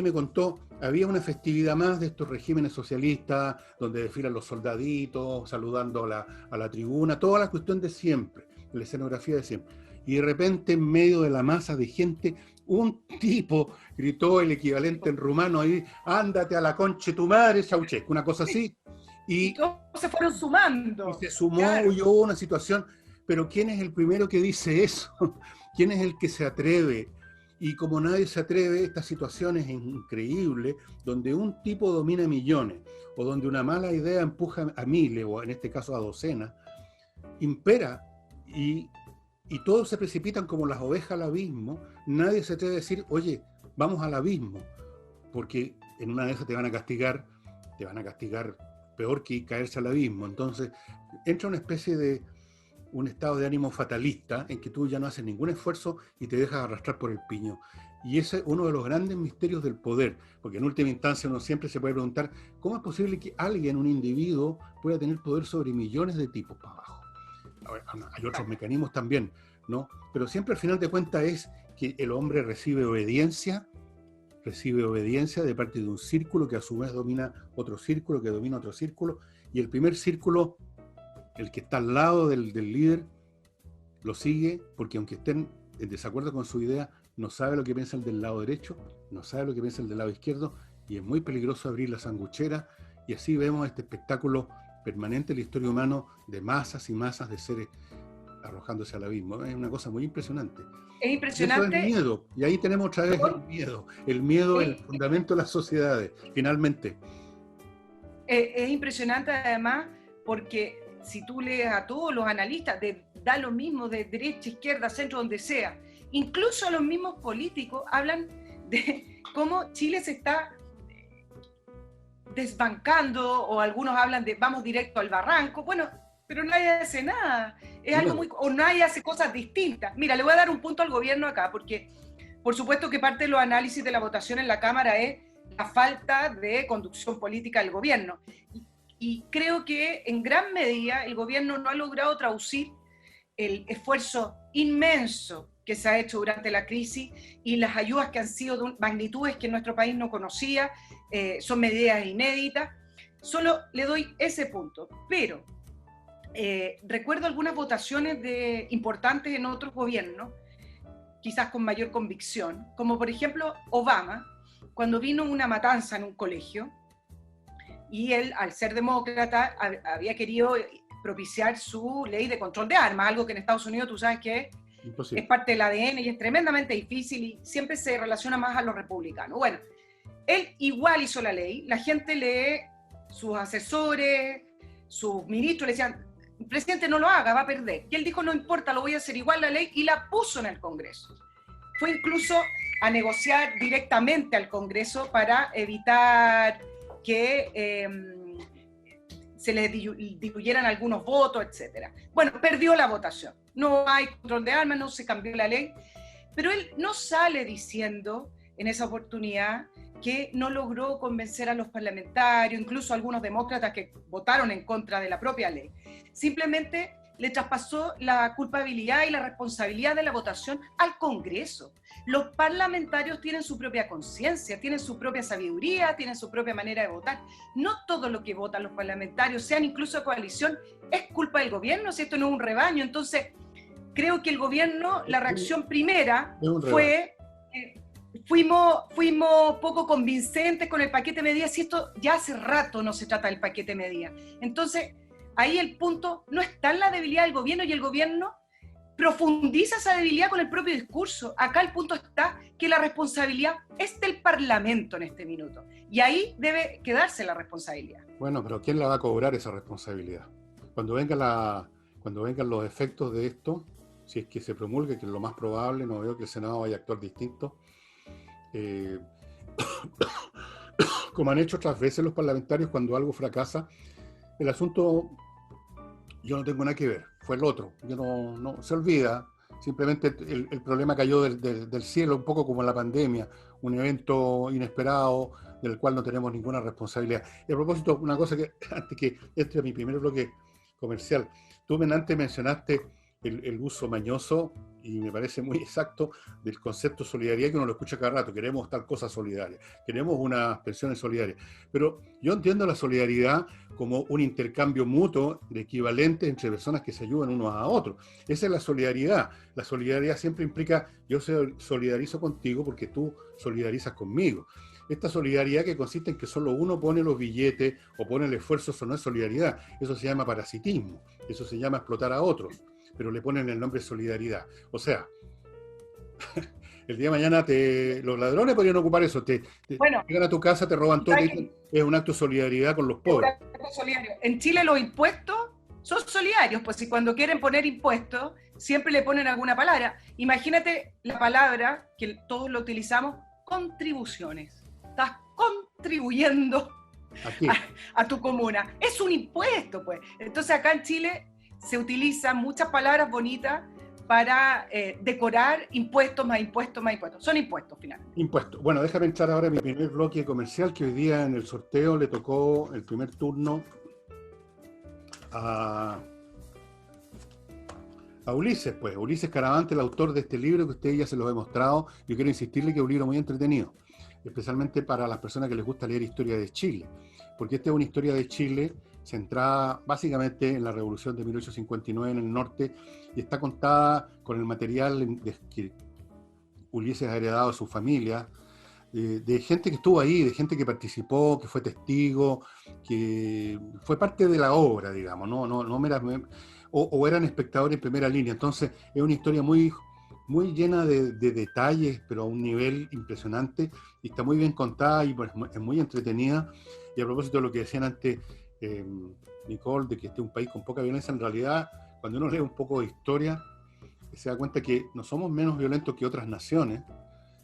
me contó, había una festividad más de estos regímenes socialistas, donde desfilan los soldaditos, saludando a la tribuna, toda la cuestión de siempre, la escenografía de siempre. Y de repente, en medio de la masa de gente, un tipo gritó el equivalente en rumano ahí, ándate a la concha de tu madre, Ceausescu, una cosa así. Y todos se fueron sumando. Y se sumó, claro. Y hubo una situación, pero ¿quién es el primero que dice eso? ¿Quién es el que se atreve? Y como nadie se atreve, esta situación es increíble, donde un tipo domina millones, o donde una mala idea empuja a miles, o en este caso a docenas, impera, y todos se precipitan como las ovejas al abismo. Nadie se atreve a decir, oye, vamos al abismo, porque en una de esas te van a castigar peor que caerse al abismo. Entonces, entra una especie de un estado de ánimo fatalista en que tú ya no haces ningún esfuerzo y te dejas arrastrar por el piño. Y ese es uno de los grandes misterios del poder, porque en última instancia uno siempre se puede preguntar cómo es posible que alguien, un individuo, pueda tener poder sobre millones de tipos para abajo. Hay otros mecanismos también, ¿no? Pero siempre al final de cuentas es que el hombre recibe obediencia de parte de un círculo que a su vez domina otro círculo, que domina otro círculo, y el primer círculo, el que está al lado del líder, lo sigue, porque aunque estén en desacuerdo con su idea, no sabe lo que piensa el del lado derecho, no sabe lo que piensa el del lado izquierdo, y es muy peligroso abrir la sanguchera, y así vemos este espectáculo permanente en la historia humana de masas y masas de seres arrojándose al abismo. Es una cosa muy impresionante. Es impresionante. Y eso es miedo, y ahí tenemos otra vez el miedo es el fundamento de las sociedades, finalmente. Es impresionante además porque si tú lees a todos los analistas, da lo mismo de derecha, izquierda, centro, donde sea, incluso los mismos políticos hablan de cómo Chile se está desbancando, o algunos hablan de vamos directo al barranco. Bueno, pero nadie hace nada, es algo muy, o nadie hace cosas distintas. Mira, le voy a dar un punto al gobierno acá, porque por supuesto que parte de los análisis de la votación en la Cámara es la falta de conducción política del gobierno, y creo que en gran medida el gobierno no ha logrado traducir el esfuerzo inmenso que se ha hecho durante la crisis y las ayudas que han sido de magnitudes que nuestro país no conocía, son medidas inéditas. Solo le doy ese punto, pero recuerdo algunas votaciones importantes en otros gobiernos, quizás con mayor convicción, como por ejemplo Obama, cuando vino una matanza en un colegio, y él, al ser demócrata, había querido propiciar su ley de control de armas, algo que en Estados Unidos tú sabes que es parte del ADN y es tremendamente difícil y siempre se relaciona más a los republicanos. Bueno, él igual hizo la ley, la gente lee, sus asesores, sus ministros le decían, presidente, no lo haga, va a perder. Y él dijo, no importa, lo voy a hacer igual la ley, y la puso en el Congreso. Fue incluso a negociar directamente al Congreso para evitar que se le diluyeran algunos votos, etc. Bueno, perdió la votación. No hay control de armas, no se cambió la ley, pero él no sale diciendo en esa oportunidad que no logró convencer a los parlamentarios, incluso a algunos demócratas que votaron en contra de la propia ley. Simplemente le traspasó la culpabilidad y la responsabilidad de la votación al Congreso. Los parlamentarios tienen su propia conciencia, tienen su propia sabiduría, tienen su propia manera de votar. No todo lo que votan los parlamentarios, sean incluso coalición, es culpa del gobierno, si esto no es un rebaño. Entonces, creo que el gobierno, la reacción primera fue... Fuimos poco convincentes con el paquete de medidas, y esto ya hace rato no se trata del paquete de medidas. Entonces, ahí el punto no está en la debilidad del gobierno, y el gobierno profundiza esa debilidad con el propio discurso. Acá el punto está que la responsabilidad es del Parlamento en este minuto, y ahí debe quedarse la responsabilidad. Bueno, pero ¿quién la va a cobrar esa responsabilidad? Cuando vengan los efectos de esto, si es que se promulgue, que es lo más probable, no veo que el Senado vaya a actuar distinto, como han hecho otras veces los parlamentarios cuando algo fracasa, el asunto yo no tengo nada que ver, fue el otro, yo no se olvida, simplemente el problema cayó del cielo, un poco como la pandemia, un evento inesperado del cual no tenemos ninguna responsabilidad. Y a propósito, una cosa que antes que este es mi primer bloque comercial, tú antes mencionaste el uso mañoso, y me parece muy exacto, del concepto de solidaridad, que uno lo escucha cada rato. Queremos tal cosa solidaria, queremos unas pensiones solidarias, pero yo entiendo la solidaridad como un intercambio mutuo de equivalentes entre personas que se ayudan unos a otros. Esa es la solidaridad. La solidaridad siempre implica yo solidarizo contigo porque tú solidarizas conmigo. Esta solidaridad que consiste en que solo uno pone los billetes o pone el esfuerzo, eso no es solidaridad, eso se llama parasitismo, eso se llama explotar a otros, pero le ponen el nombre solidaridad. O sea, el día de mañana los ladrones podrían ocupar eso, llegan a tu casa, te roban todo, es un acto de solidaridad con los pobres. En Chile los impuestos son solidarios, pues si cuando quieren poner impuestos, siempre le ponen alguna palabra. Imagínate la palabra, que todos lo utilizamos, contribuciones. Estás contribuyendo Aquí. a tu comuna. Es un impuesto, pues. Entonces acá en Chile se utilizan muchas palabras bonitas para decorar impuestos más impuestos más impuestos. Son impuestos, finalmente. Impuestos. Bueno, déjame entrar ahora en mi primer bloque comercial, que hoy día en el sorteo le tocó el primer turno a Ulises, pues. Ulises Caravante, el autor de este libro que usted ya se lo he mostrado. Yo quiero insistirle que es un libro muy entretenido, especialmente para las personas que les gusta leer historia de Chile, porque esta es una historia de Chile centrada básicamente en la Revolución de 1859 en el norte, y está contada con el material que Ulises ha heredado de su familia, de gente que estuvo ahí, de gente que participó, que fue testigo, que fue parte de la obra, digamos, no meramente, o eran espectadores en primera línea. Entonces es una historia muy, muy llena de detalles, pero a un nivel impresionante, y está muy bien contada y pues, es muy entretenida. Y a propósito de lo que decían antes, Nicole, de que este es un país con poca violencia, en realidad, cuando uno lee un poco de historia, se da cuenta que no somos menos violentos que otras naciones.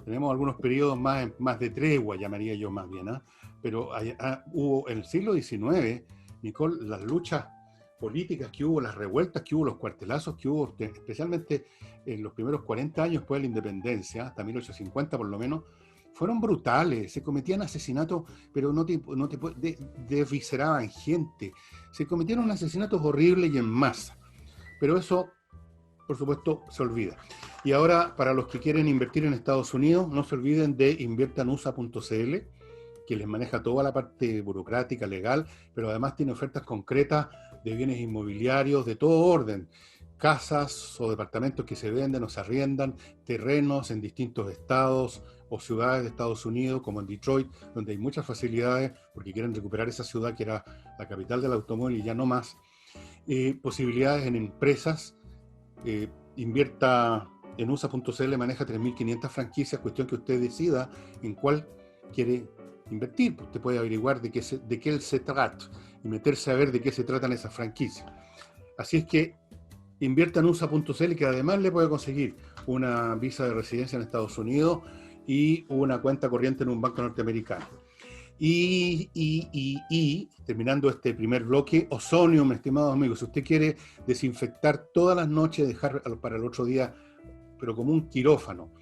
Tenemos algunos periodos más de tregua, llamaría yo más bien, ¿eh? Pero hubo en el siglo XIX, Nicole, las luchas políticas que hubo, las revueltas que hubo, los cuartelazos que hubo, especialmente en los primeros 40 años después de la independencia, hasta 1850 por lo menos, fueron brutales. Se cometían asesinatos, pero desvisceraban gente. Se cometieron asesinatos horribles y en masa. Pero eso, por supuesto, se olvida. Y ahora, para los que quieren invertir en Estados Unidos, no se olviden de inviertanusa.cl, que les maneja toda la parte burocrática, legal, pero además tiene ofertas concretas de bienes inmobiliarios de todo orden, casas o departamentos que se venden o se arriendan, terrenos en distintos estados o ciudades de Estados Unidos, como en Detroit, donde hay muchas facilidades, porque quieren recuperar esa ciudad que era la capital del automóvil y ya no más. Posibilidades en empresas. Invierta en USA.cl, maneja 3.500 franquicias, cuestión que usted decida en cuál quiere invertir. Usted puede averiguar de qué se trata y meterse a ver de qué se tratan esas franquicias. Así es que invierta en USA.cl, que además le puede conseguir una visa de residencia en Estados Unidos y una cuenta corriente en un banco norteamericano. Y terminando este primer bloque, Ozonium, estimados amigos, si usted quiere desinfectar todas las noches, dejar para el otro día, pero como un quirófano,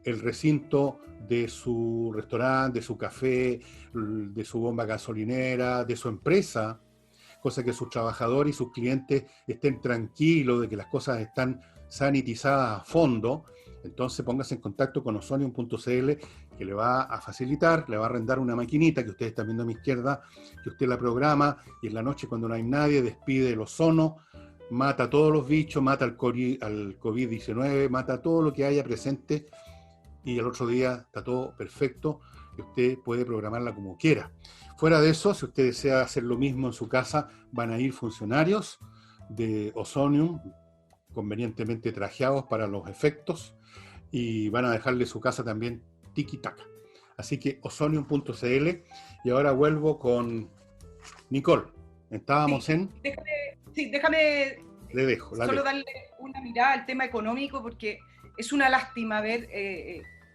el recinto de su restaurante, de su café, de su bomba gasolinera, de su empresa, cosa que sus trabajadores y sus clientes estén tranquilos de que las cosas están sanitizadas a fondo, entonces póngase en contacto con ozonium.cl, que le va a facilitar, le va a arrendar una maquinita que ustedes están viendo a mi izquierda, que usted la programa y en la noche cuando no hay nadie despide el ozono, mata a todos los bichos, mata al COVID-19, mata todo lo que haya presente, y el otro día está todo perfecto y usted puede programarla como quiera. Fuera de eso, si usted desea hacer lo mismo en su casa, van a ir funcionarios de Ozonium, convenientemente trajeados para los efectos, y van a dejarle su casa también tiki-taka. Así que ozonium.cl. Y ahora vuelvo con Nicole. Estábamos en... Déjame Le dejo. solo darle una mirada al tema económico, porque es una lástima ver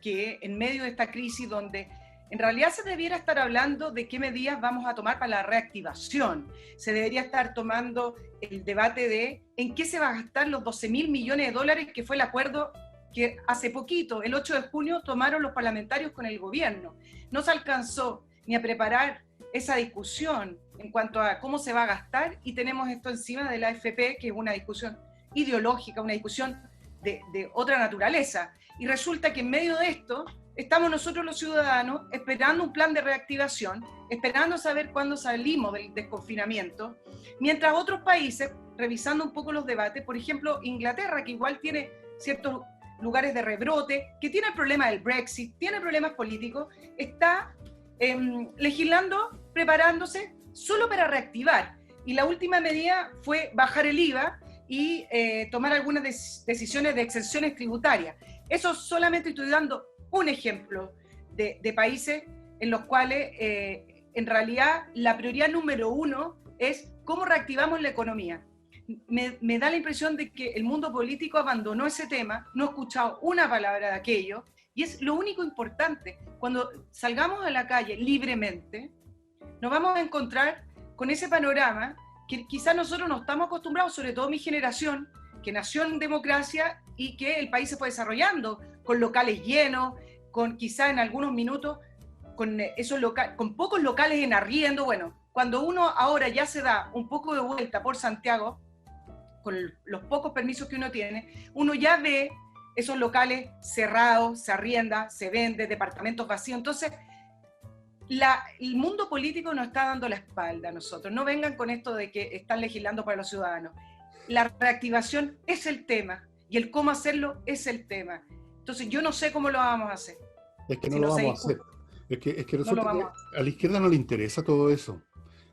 que en medio de esta crisis, donde en realidad se debiera estar hablando de qué medidas vamos a tomar para la reactivación, se debería estar tomando el debate de en qué se va a gastar los 12.000 millones de dólares, que fue el acuerdo que hace poquito, el 8 de junio, tomaron los parlamentarios con el gobierno. No se alcanzó ni a preparar esa discusión en cuanto a cómo se va a gastar, y tenemos esto encima de la AFP, que es una discusión ideológica, una discusión de otra naturaleza. Y resulta que en medio de esto estamos nosotros los ciudadanos esperando un plan de reactivación, esperando saber cuándo salimos del desconfinamiento, mientras otros países, revisando un poco los debates, por ejemplo Inglaterra, que igual tiene ciertos lugares de rebrote, que tiene el problema del Brexit, tiene problemas políticos, está legislando, preparándose solo para reactivar. Y la última medida fue bajar el IVA y tomar algunas decisiones de exenciones tributarias. Eso solamente estoy dando un ejemplo de países en los cuales en realidad la prioridad número uno es cómo reactivamos la economía. Me da la impresión de que el mundo político abandonó ese tema, no he escuchado una palabra de aquello, Y es lo único importante. Cuando salgamos a la calle libremente, nos vamos a encontrar con ese panorama que quizás nosotros no estamos acostumbrados, sobre todo mi generación, que nació en democracia y que el país se fue desarrollando, con locales llenos, con quizás en algunos minutos, con pocos locales en arriendo. Bueno, cuando uno ahora ya se da un poco de vuelta por Santiago, con los pocos permisos que uno tiene, uno ya ve esos locales cerrados, se arrienda, se vende, departamentos vacíos. Entonces, el mundo político nos está dando la espalda a nosotros. No vengan con esto de que están legislando para los ciudadanos. La reactivación es el tema y el cómo hacerlo es el tema. Entonces, yo no sé cómo lo vamos a hacer. Es que no lo vamos a hacer. Es que resulta que a la izquierda no le interesa todo eso.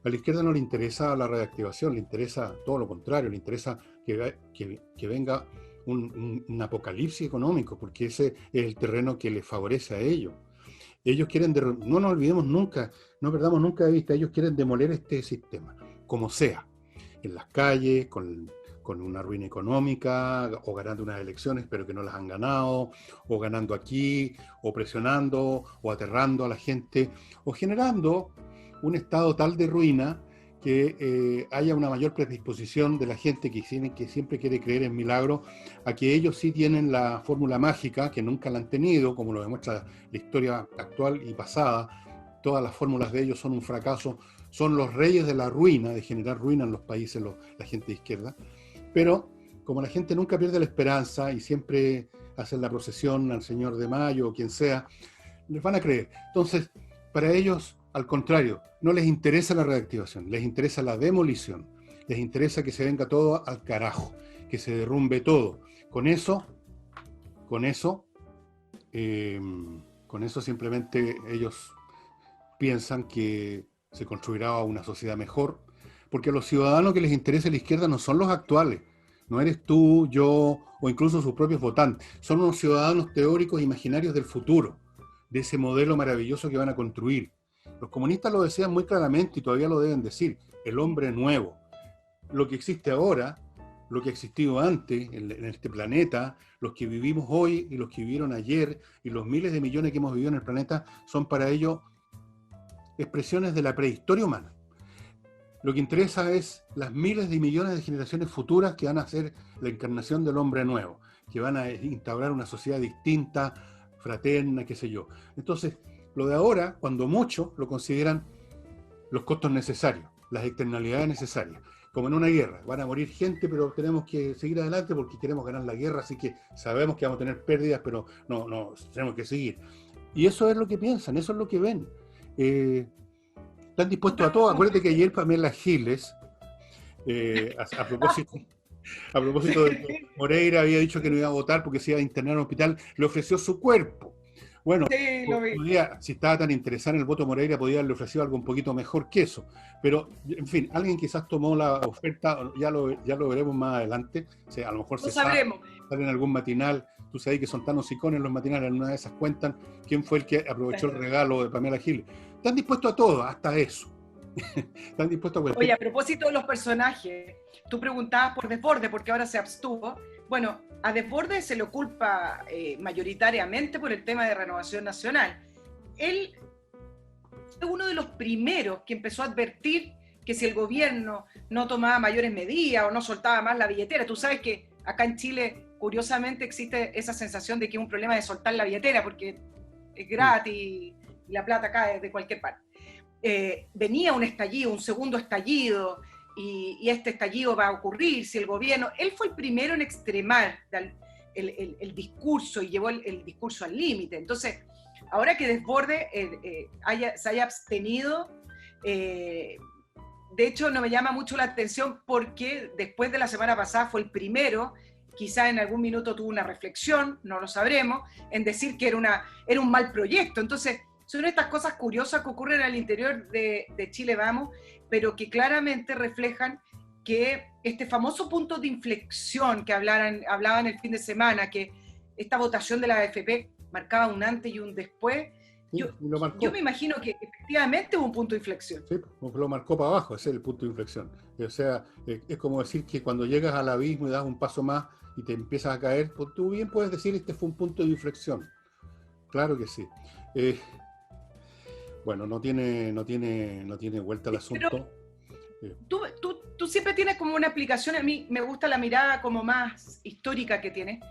A la izquierda no le interesa la reactivación, le interesa todo lo contrario, le interesa que venga un apocalipsis económico, porque ese es el terreno que les favorece a ellos. Ellos quieren, no nos olvidemos nunca, no perdamos nunca de vista, ellos quieren demoler este sistema, como sea, en las calles, con una ruina económica, o ganando unas elecciones, pero que no las han ganado, o ganando aquí, o presionando, o aterrando a la gente, o generando un estado tal de ruina que haya una mayor predisposición de la gente que siempre quiere creer en milagros, a que ellos sí tienen la fórmula mágica, que nunca la han tenido, como lo demuestra la historia actual y pasada. Todas las fórmulas de ellos son un fracaso, son los reyes de la ruina, de generar ruina en los países, la gente de izquierda. Pero como la gente nunca pierde la esperanza y siempre hacen la procesión al Señor de Mayo o quien sea, les van a creer. Entonces, para ellos, al contrario, no les interesa la reactivación, les interesa la demolición, les interesa que se venga todo al carajo, que se derrumbe todo. Con eso simplemente ellos piensan que se construirá una sociedad mejor, porque a los ciudadanos que les interesa la izquierda no son los actuales, no eres tú, yo o incluso sus propios votantes, son unos ciudadanos teóricos imaginarios del futuro, de ese modelo maravilloso que van a construir. Los comunistas lo decían muy claramente y todavía lo deben decir, el hombre nuevo. Lo que existe ahora, lo que ha existido antes en este planeta, los que vivimos hoy y los que vivieron ayer y los miles de millones que hemos vivido en el planeta son para ellos expresiones de la prehistoria humana. Lo que interesa es las miles de millones de generaciones futuras que van a ser la encarnación del hombre nuevo, que van a instaurar una sociedad distinta, fraterna, qué sé yo. Entonces, lo de ahora, cuando mucho, lo consideran los costos necesarios, las externalidades necesarias. Como en una guerra, van a morir gente, pero tenemos que seguir adelante porque queremos ganar la guerra, así que sabemos que vamos a tener pérdidas, pero no tenemos que seguir. Y eso es lo que piensan, eso es lo que ven. Están dispuestos a todo. Acuérdate que ayer Pamela Giles, a propósito de que Moreira había dicho que no iba a votar porque se iba a internar en un hospital, le ofreció su cuerpo. Bueno, sí, si estaba tan interesada en el voto Moreira, podía haberle ofrecido algo un poquito mejor que eso. Pero, en fin, alguien quizás tomó la oferta, ya lo veremos más adelante. O sea, a lo mejor sale en algún matinal. Tú sabes que son tan hocicones los matinales, en una de esas cuentan quién fue el que aprovechó el regalo de Pamela Giles. Están dispuestos a todo, hasta eso. Están dispuestos a cualquier... Oye, a propósito de los personajes, tú preguntabas por Desbordes, porque ahora se abstuvo. Bueno, a Desbordes se lo culpa mayoritariamente por el tema de Renovación Nacional. Él fue uno de los primeros que empezó a advertir que si el gobierno no tomaba mayores medidas o no soltaba más la billetera, tú sabes que acá en Chile, curiosamente, existe esa sensación de que es un problema de soltar la billetera porque es gratis y la plata cae de cualquier parte. Venía un estallido, un segundo estallido, y este estallido va a ocurrir si el gobierno... Él fue el primero en extremar el discurso y llevó el discurso al límite. Entonces, ahora que Desbordes se haya abstenido, de hecho no me llama mucho la atención porque después de la semana pasada fue el primero, quizá en algún minuto tuvo una reflexión, no lo sabremos, en decir que era un mal proyecto. Entonces, son estas cosas curiosas que ocurren al interior de Chile Vamos, pero que claramente reflejan que este famoso punto de inflexión que hablaban el fin de semana, que esta votación de la AFP marcaba un antes y un después, sí, yo me imagino que efectivamente hubo un punto de inflexión. Sí, lo marcó para abajo, ese es el punto de inflexión. O sea, es como decir que cuando llegas al abismo y das un paso más y te empiezas a caer, pues tú bien puedes decir este fue un punto de inflexión. claro que sí. Eh, bueno, no tiene vuelta el Pero asunto. tú siempre tienes como una aplicación, a mí me gusta la mirada como más histórica que tienes.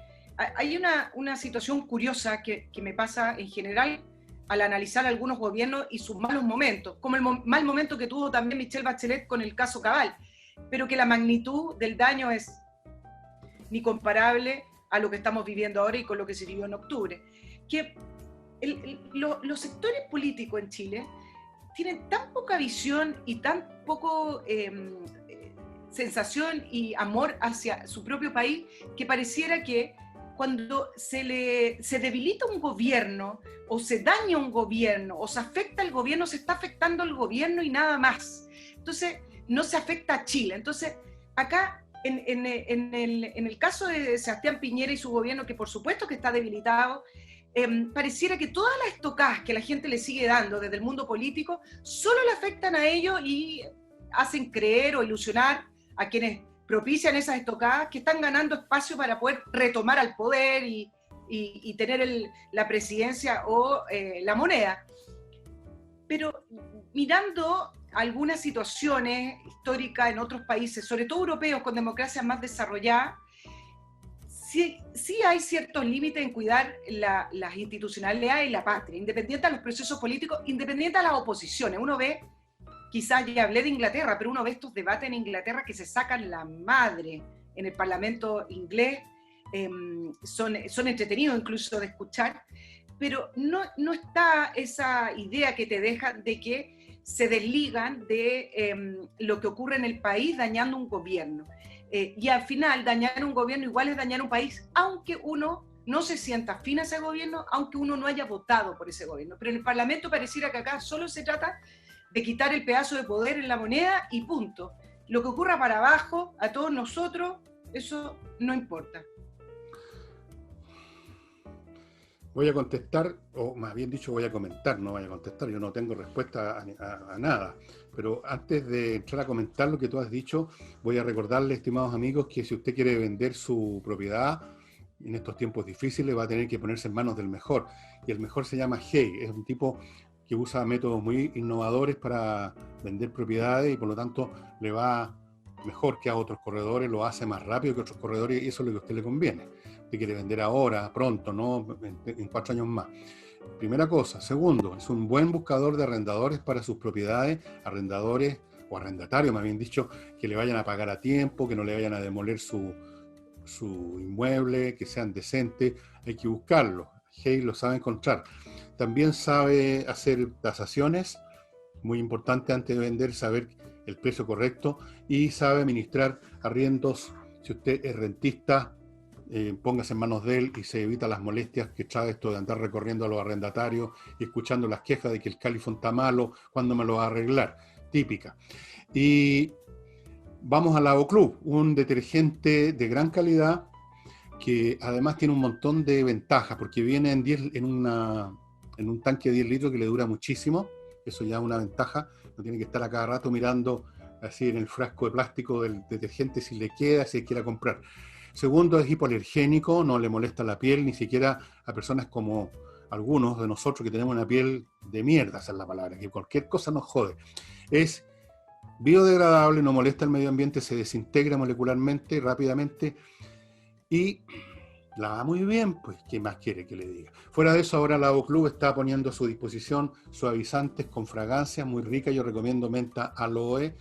Hay una situación curiosa que me pasa en general al analizar algunos gobiernos y sus malos momentos, como el mal momento que tuvo también Michelle Bachelet con el caso Cabal, pero que la magnitud del daño es ni comparable a lo que estamos viviendo ahora y con lo que se vivió en octubre. Que los sectores políticos en Chile tienen tan poca visión y tan poco sensación y amor hacia su propio país que pareciera que cuando se debilita un gobierno o se daña un gobierno o se afecta al gobierno, se está afectando al gobierno y nada más. Entonces, no se afecta a Chile. Entonces, acá, en el caso de Sebastián Piñera y su gobierno, que por supuesto que está debilitado, pareciera que todas las estocadas que la gente le sigue dando desde el mundo político solo le afectan a ellos y hacen creer o ilusionar a quienes propician esas estocadas que están ganando espacio para poder retomar al poder y tener la presidencia o la moneda. Pero mirando algunas situaciones históricas en otros países, sobre todo europeos con democracias más desarrolladas, sí hay ciertos límites en cuidar las institucionalidades y la patria, independiente de los procesos políticos, independiente de las oposiciones. Uno ve, quizás ya hablé de Inglaterra, pero uno ve estos debates en Inglaterra que se sacan la madre en el Parlamento inglés, son entretenidos incluso de escuchar, pero no está esa idea que te dejan de que se desligan de lo que ocurre en el país dañando un gobierno. Y al final dañar un gobierno igual es dañar un país, aunque uno no se sienta afín a ese gobierno, aunque uno no haya votado por ese gobierno. Pero en el Parlamento pareciera que acá solo se trata de quitar el pedazo de poder en la moneda y punto. Lo que ocurra para abajo, a todos nosotros, eso no importa. Voy a contestar, o más bien dicho voy a comentar, no voy a contestar, yo no tengo respuesta a nada. Pero antes de entrar a comentar lo que tú has dicho, voy a recordarle, estimados amigos, que si usted quiere vender su propiedad en estos tiempos difíciles, va a tener que ponerse en manos del mejor. Y el mejor se llama Hey, es un tipo que usa métodos muy innovadores para vender propiedades y por lo tanto le va mejor que a otros corredores, lo hace más rápido que otros corredores y eso es lo que a usted le conviene. Usted quiere vender ahora, pronto, no en 4 años más. Primera cosa. Segundo, es un buen buscador de arrendadores para sus propiedades, arrendadores o arrendatarios, más bien dicho, que le vayan a pagar a tiempo, que no le vayan a demoler su inmueble, que sean decentes. Hay que buscarlo. Hey lo sabe encontrar. También sabe hacer tasaciones, muy importante antes de vender, saber el precio correcto, y sabe administrar arriendos. Si usted es rentista, póngase en manos de él y se evita las molestias que trae esto de andar recorriendo a los arrendatarios y escuchando las quejas de que el califón está malo, ¿cuándo me lo va a arreglar? Típica. Y vamos al Lavo Club, un detergente de gran calidad que además tiene un montón de ventajas porque viene en un tanque de 10 litros que le dura muchísimo. Eso ya es una ventaja, no tiene que estar a cada rato mirando así en el frasco de plástico del detergente si le queda, si quiera comprar. Segundo, es hipoalergénico, no le molesta la piel, ni siquiera a personas como algunos de nosotros que tenemos una piel de mierda, esa es la palabra, que cualquier cosa nos jode. Es biodegradable, no molesta el medio ambiente, se desintegra molecularmente rápidamente y lava muy bien, pues, ¿qué más quiere que le diga? Fuera de eso, ahora Lavo Club está poniendo a su disposición suavizantes con fragancias muy ricas. Yo recomiendo menta aloe.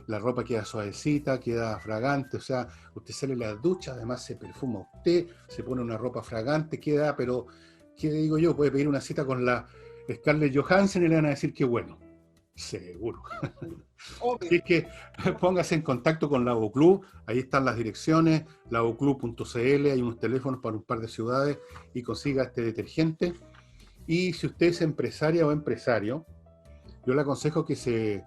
La ropa queda suavecita, queda fragante, o sea, usted sale de la ducha, además se perfuma usted, se pone una ropa fragante, queda, pero, ¿qué le digo yo? Puede pedir una cita con la Scarlett Johansson y le van a decir que bueno, seguro. Así que póngase en contacto con Lavo Club, ahí están las direcciones, lavoclub.cl, hay unos teléfonos para un par de ciudades y consiga este detergente. Y si usted es empresaria o empresario, yo le aconsejo que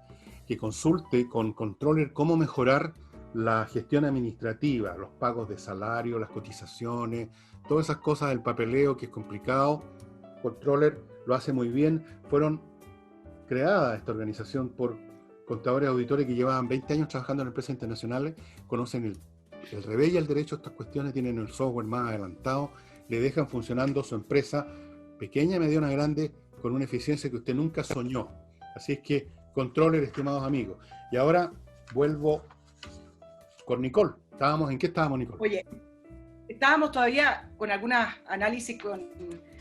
consulte con Controller cómo mejorar la gestión administrativa, los pagos de salario, las cotizaciones, todas esas cosas del papeleo que es complicado. Controller lo hace muy bien. Fueron creadas esta organización por contadores auditores que llevaban 20 años trabajando en empresas internacionales, conocen el revés y el derecho a estas cuestiones, tienen el software más adelantado, le dejan funcionando su empresa pequeña, mediana, grande, con una eficiencia que usted nunca soñó. Así es que controlen, estimados amigos. Y ahora vuelvo con Nicole. ¿En qué estábamos, Nicole? Oye, estábamos todavía con algunos análisis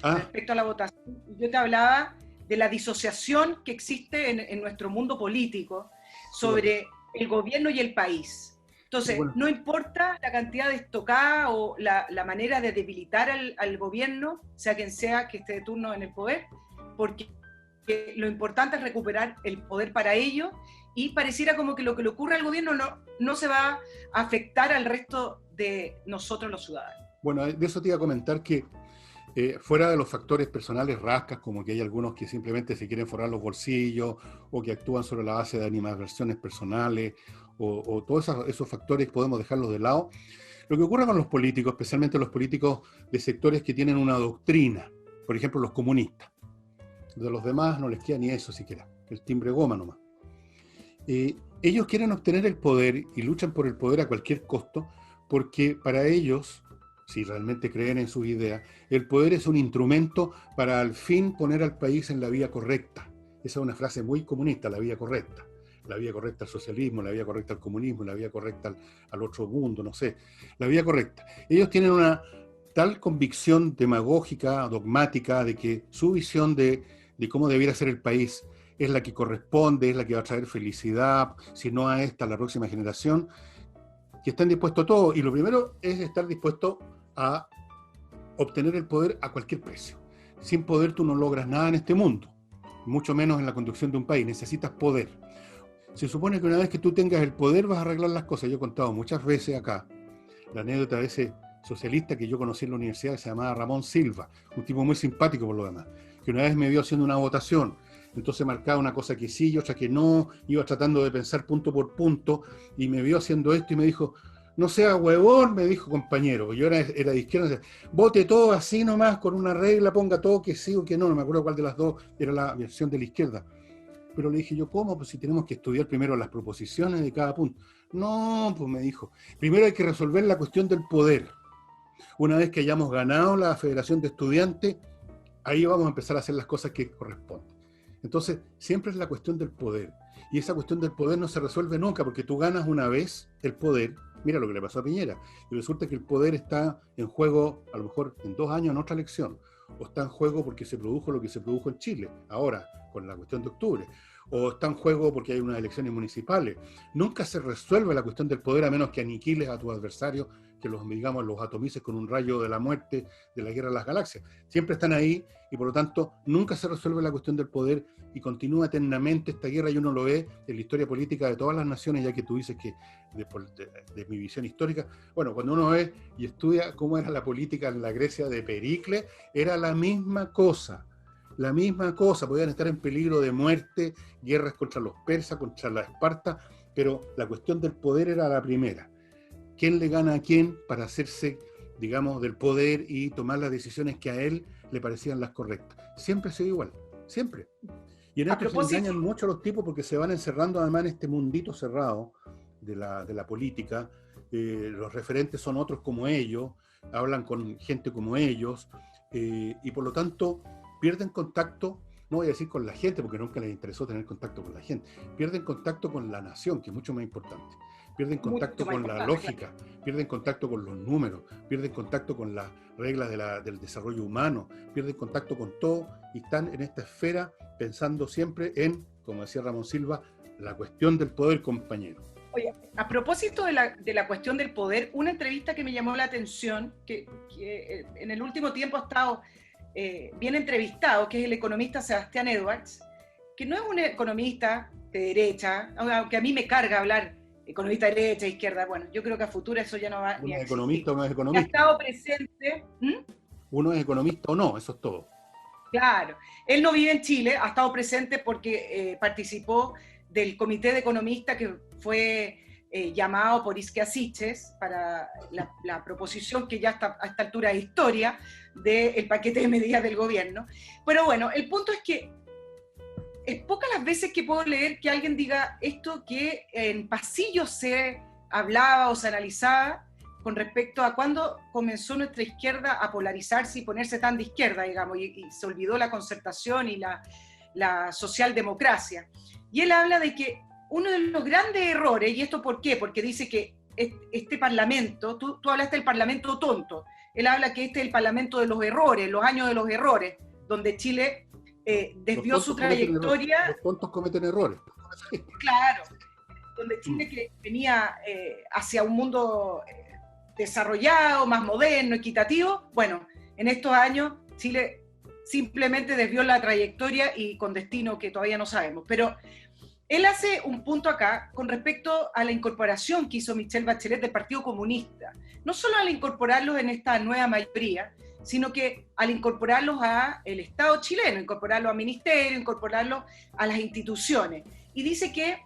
respecto a la votación. Yo te hablaba de la disociación que existe en nuestro mundo político sobre el gobierno y el país. Entonces, no importa la cantidad de estocada o la manera de debilitar al gobierno, sea quien sea que esté de turno en el poder, porque lo importante es recuperar el poder para ello, y pareciera como que lo que le ocurre al gobierno no se va a afectar al resto de nosotros los ciudadanos. Bueno, de eso te iba a comentar que fuera de los factores personales rascas, como que hay algunos que simplemente se quieren forrar los bolsillos o que actúan sobre la base de animadversiones personales o todos esos factores podemos dejarlos de lado. Lo que ocurre con los políticos, especialmente los políticos de sectores que tienen una doctrina, por ejemplo los comunistas, de los demás no les queda ni eso siquiera, el timbre goma nomás. Ellos quieren obtener el poder y luchan por el poder a cualquier costo porque para ellos, si realmente creen en sus ideas, el poder es un instrumento para al fin poner al país en la vía correcta. Esa es una frase muy comunista, la vía correcta. La vía correcta al socialismo, la vía correcta al comunismo, la vía correcta al otro mundo, no sé. La vía correcta. Ellos tienen una tal convicción demagógica, dogmática, de que su visión de cómo debiera ser el país es la que corresponde, es la que va a traer felicidad, si no a esta, a la próxima generación, que están dispuestos a todo. Y lo primero es estar dispuesto a obtener el poder a cualquier precio. Sin poder tú no logras nada en este mundo, mucho menos en la conducción de un país. Necesitas poder. Se supone que una vez que tú tengas el poder vas a arreglar las cosas. Yo he contado muchas veces acá la anécdota de ese socialista que yo conocí en la universidad, que se llamaba Ramón Silva, un tipo muy simpático por lo demás, que una vez me vio haciendo una votación. Entonces marcaba una cosa que sí y otra que no, iba tratando de pensar punto por punto, y me vio haciendo esto y me dijo, no sea huevón, me dijo compañero, yo era de izquierda, vote todo así nomás, con una regla, ponga todo que sí o que no me acuerdo cuál de las dos era la versión de la izquierda. Pero le dije yo, ¿cómo? Pues si tenemos que estudiar primero las proposiciones de cada punto. No, pues me dijo, primero hay que resolver la cuestión del poder. Una vez que hayamos ganado la Federación de Estudiantes, ahí vamos a empezar a hacer las cosas que corresponden. Entonces, siempre es la cuestión del poder. Y esa cuestión del poder no se resuelve nunca, porque tú ganas una vez el poder. Mira lo que le pasó a Piñera. Y resulta que el poder está en juego, a lo mejor en 2 años, en otra elección. O está en juego porque se produjo lo que se produjo en Chile, ahora, con la cuestión de octubre. O está en juego porque hay unas elecciones municipales. Nunca se resuelve la cuestión del poder a menos que aniquiles a tus adversarios, que los, digamos, los atomices con un rayo de la muerte, de la guerra de las galaxias. Siempre están ahí y por lo tanto nunca se resuelve la cuestión del poder y continúa eternamente esta guerra, y uno lo ve en la historia política de todas las naciones, ya que tú dices que de mi visión histórica, bueno, cuando uno ve y estudia cómo era la política en la Grecia de Pericles, era la misma cosa, podían estar en peligro de muerte, guerras contra los persas, contra la Esparta, pero la cuestión del poder era la primera. ¿Quién le gana a quién para hacerse, digamos, del poder y tomar las decisiones que a él le parecían las correctas? Siempre ha sido igual, siempre. Y en esto se engañan mucho los tipos porque se van encerrando además en este mundito cerrado de la política. Los referentes son otros como ellos, hablan con gente como ellos, y por lo tanto pierden contacto, no voy a decir con la gente porque nunca les interesó tener contacto con la gente, pierden contacto con la nación, que es mucho más importante. Pierden contacto con la lógica, pierden contacto con los números, pierden contacto con las reglas del desarrollo humano, pierden contacto con todo y están en esta esfera pensando siempre en, como decía Ramón Silva, la cuestión del poder, compañero. Oye, a propósito de la cuestión del poder, una entrevista que me llamó la atención, que en el último tiempo ha estado bien entrevistado, que es el economista Sebastián Edwards, que no es un economista de derecha, aunque a mí me carga hablar economista de derecha, izquierda, bueno, yo creo que a futuro eso ya no va ni a existir. Economista o no es economista. Ha estado presente. Uno es economista o no, eso es todo. Claro, él no vive en Chile, ha estado presente porque participó del comité de economistas que fue llamado por Isquia Siches para la proposición que ya está a esta altura de historia del paquete de medidas del gobierno. Pero bueno, el punto es que es pocas las veces que puedo leer que alguien diga esto que en pasillos se hablaba o se analizaba, con respecto a cuándo comenzó nuestra izquierda a polarizarse y ponerse tan de izquierda, digamos, y se olvidó la concertación y la socialdemocracia. Y él habla de que uno de los grandes errores, y esto ¿por qué? Porque dice que este parlamento, tú hablaste del parlamento tonto, él habla que este es el parlamento de los errores, los años de los errores, donde Chile desvió su trayectoria. Los tontos cometen errores. Claro, donde Chile que venía hacia un mundo desarrollado, más moderno, equitativo. Bueno, en estos años Chile simplemente desvió la trayectoria y con destino que todavía no sabemos. Pero él hace un punto acá con respecto a la incorporación que hizo Michelle Bachelet del Partido Comunista. No solo al incorporarlos en esta nueva mayoría, sino que al incorporarlos al Estado chileno, incorporarlos a ministerios, incorporarlos a las instituciones. Y dice que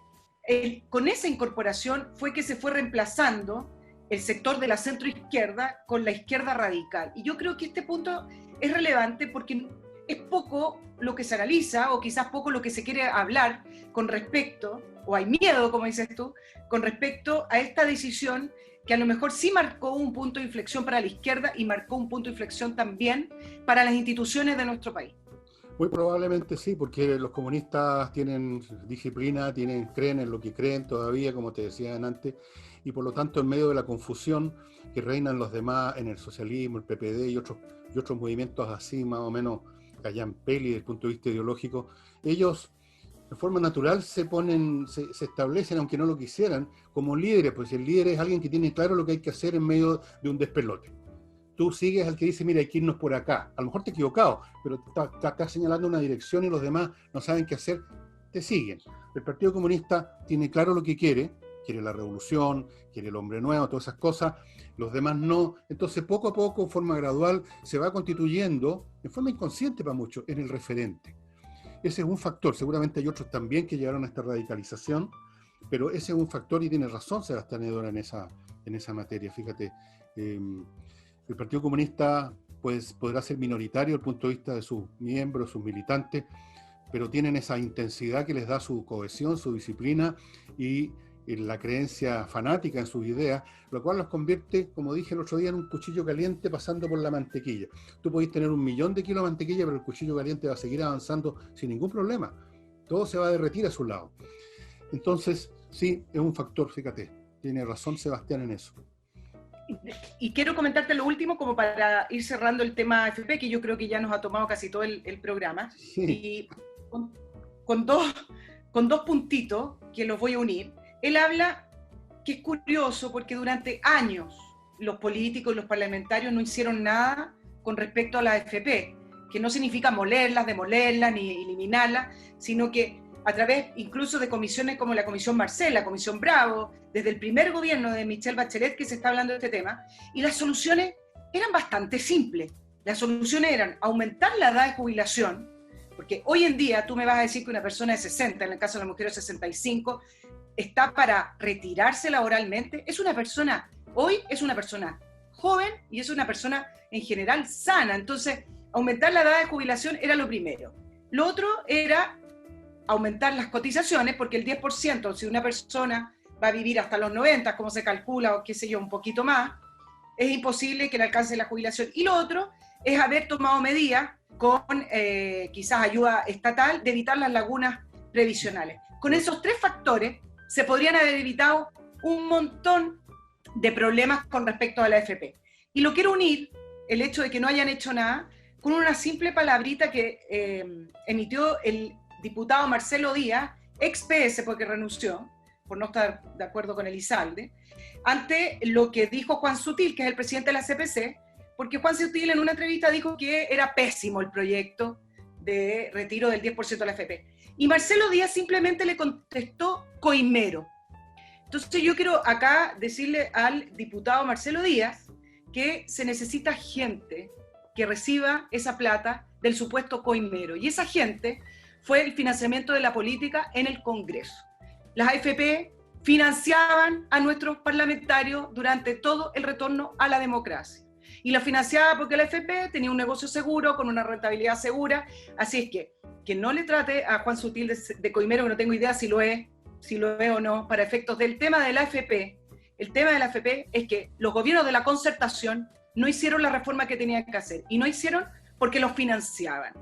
con esa incorporación fue que se fue reemplazando el sector de la centroizquierda con la izquierda radical. Y yo creo que este punto es relevante porque es poco lo que se analiza, o quizás poco lo que se quiere hablar con respecto, o hay miedo, como dices tú, con respecto a esta decisión que a lo mejor sí marcó un punto de inflexión para la izquierda y marcó un punto de inflexión también para las instituciones de nuestro país. Muy probablemente sí, porque los comunistas tienen disciplina, creen en lo que creen todavía, como te decía antes, y por lo tanto en medio de la confusión que reinan los demás en el socialismo, el PPD y otros movimientos así más o menos callan-peli desde el punto de vista ideológico, ellos de forma natural se establecen, aunque no lo quisieran, como líderes, pues el líder es alguien que tiene claro lo que hay que hacer en medio de un despelote. Tú sigues al que dice, mira, hay que irnos por acá. A lo mejor te he equivocado, pero está señalando una dirección y los demás no saben qué hacer, te siguen. El Partido Comunista tiene claro lo que quiere la revolución, quiere el hombre nuevo, todas esas cosas, los demás no. Entonces, poco a poco, en forma gradual, se va constituyendo, en forma inconsciente para muchos, en el referente. Ese es un factor, seguramente hay otros también que llegaron a esta radicalización, pero ese es un factor y tiene razón Sebastián Edora en esa materia. Fíjate, el Partido Comunista pues, podrá ser minoritario desde el punto de vista de sus miembros, sus militantes, pero tienen esa intensidad que les da su cohesión, su disciplina y la creencia fanática en sus ideas, lo cual los convierte, como dije el otro día, en un cuchillo caliente pasando por la mantequilla. Tú podés tener 1.000.000 de kilos de mantequilla, pero el cuchillo caliente va a seguir avanzando sin ningún problema. Todo se va a derretir a su lado. Entonces, sí, es un factor, fíjate. Tiene razón Sebastián en eso. Y quiero comentarte lo último como para ir cerrando el tema AFP, que yo creo que ya nos ha tomado casi todo el programa. Sí. Y con dos puntitos que los voy a unir. Él habla que es curioso porque durante años los políticos y los parlamentarios no hicieron nada con respecto a la AFP, que no significa molerlas, demolerlas ni eliminarlas, sino que a través incluso de comisiones como la Comisión Marcel, la Comisión Bravo, desde el primer gobierno de Michelle Bachelet que se está hablando de este tema, y las soluciones eran bastante simples. Las soluciones eran aumentar la edad de jubilación, porque hoy en día tú me vas a decir que una persona de 60, en el caso de la mujer de 65, está para retirarse laboralmente. Hoy es una persona joven y es una persona en general sana. Entonces, aumentar la edad de jubilación era lo primero. Lo otro era aumentar las cotizaciones, porque el 10%, si una persona va a vivir hasta los 90, como se calcula, o qué sé yo, un poquito más, es imposible que le alcance la jubilación. Y lo otro es haber tomado medidas con quizás ayuda estatal de evitar las lagunas previsionales. Con esos tres factores se podrían haber evitado un montón de problemas con respecto a la AFP. Y lo quiero unir, el hecho de que no hayan hecho nada, con una simple palabrita que emitió el diputado Marcelo Díaz, ex PS porque renunció, por no estar de acuerdo con Elizalde, ante lo que dijo Juan Sutil, que es el presidente de la CPC, porque Juan Sutil en una entrevista dijo que era pésimo el proyecto de retiro del 10% de la AFP. Y Marcelo Díaz simplemente le contestó coimero. Entonces yo quiero acá decirle al diputado Marcelo Díaz que se necesita gente que reciba esa plata del supuesto coimero. Y esa gente fue el financiamiento de la política en el Congreso. Las AFP financiaban a nuestros parlamentarios durante todo el retorno a la democracia. Y la financiaba porque la AFP tenía un negocio seguro, con una rentabilidad segura. Así es que no le trate a Juan Sutil de coimero, que no tengo idea si lo es o no, para efectos del tema de la AFP, el tema de la AFP es que los gobiernos de la concertación no hicieron la reforma que tenían que hacer, y no hicieron porque los financiaban.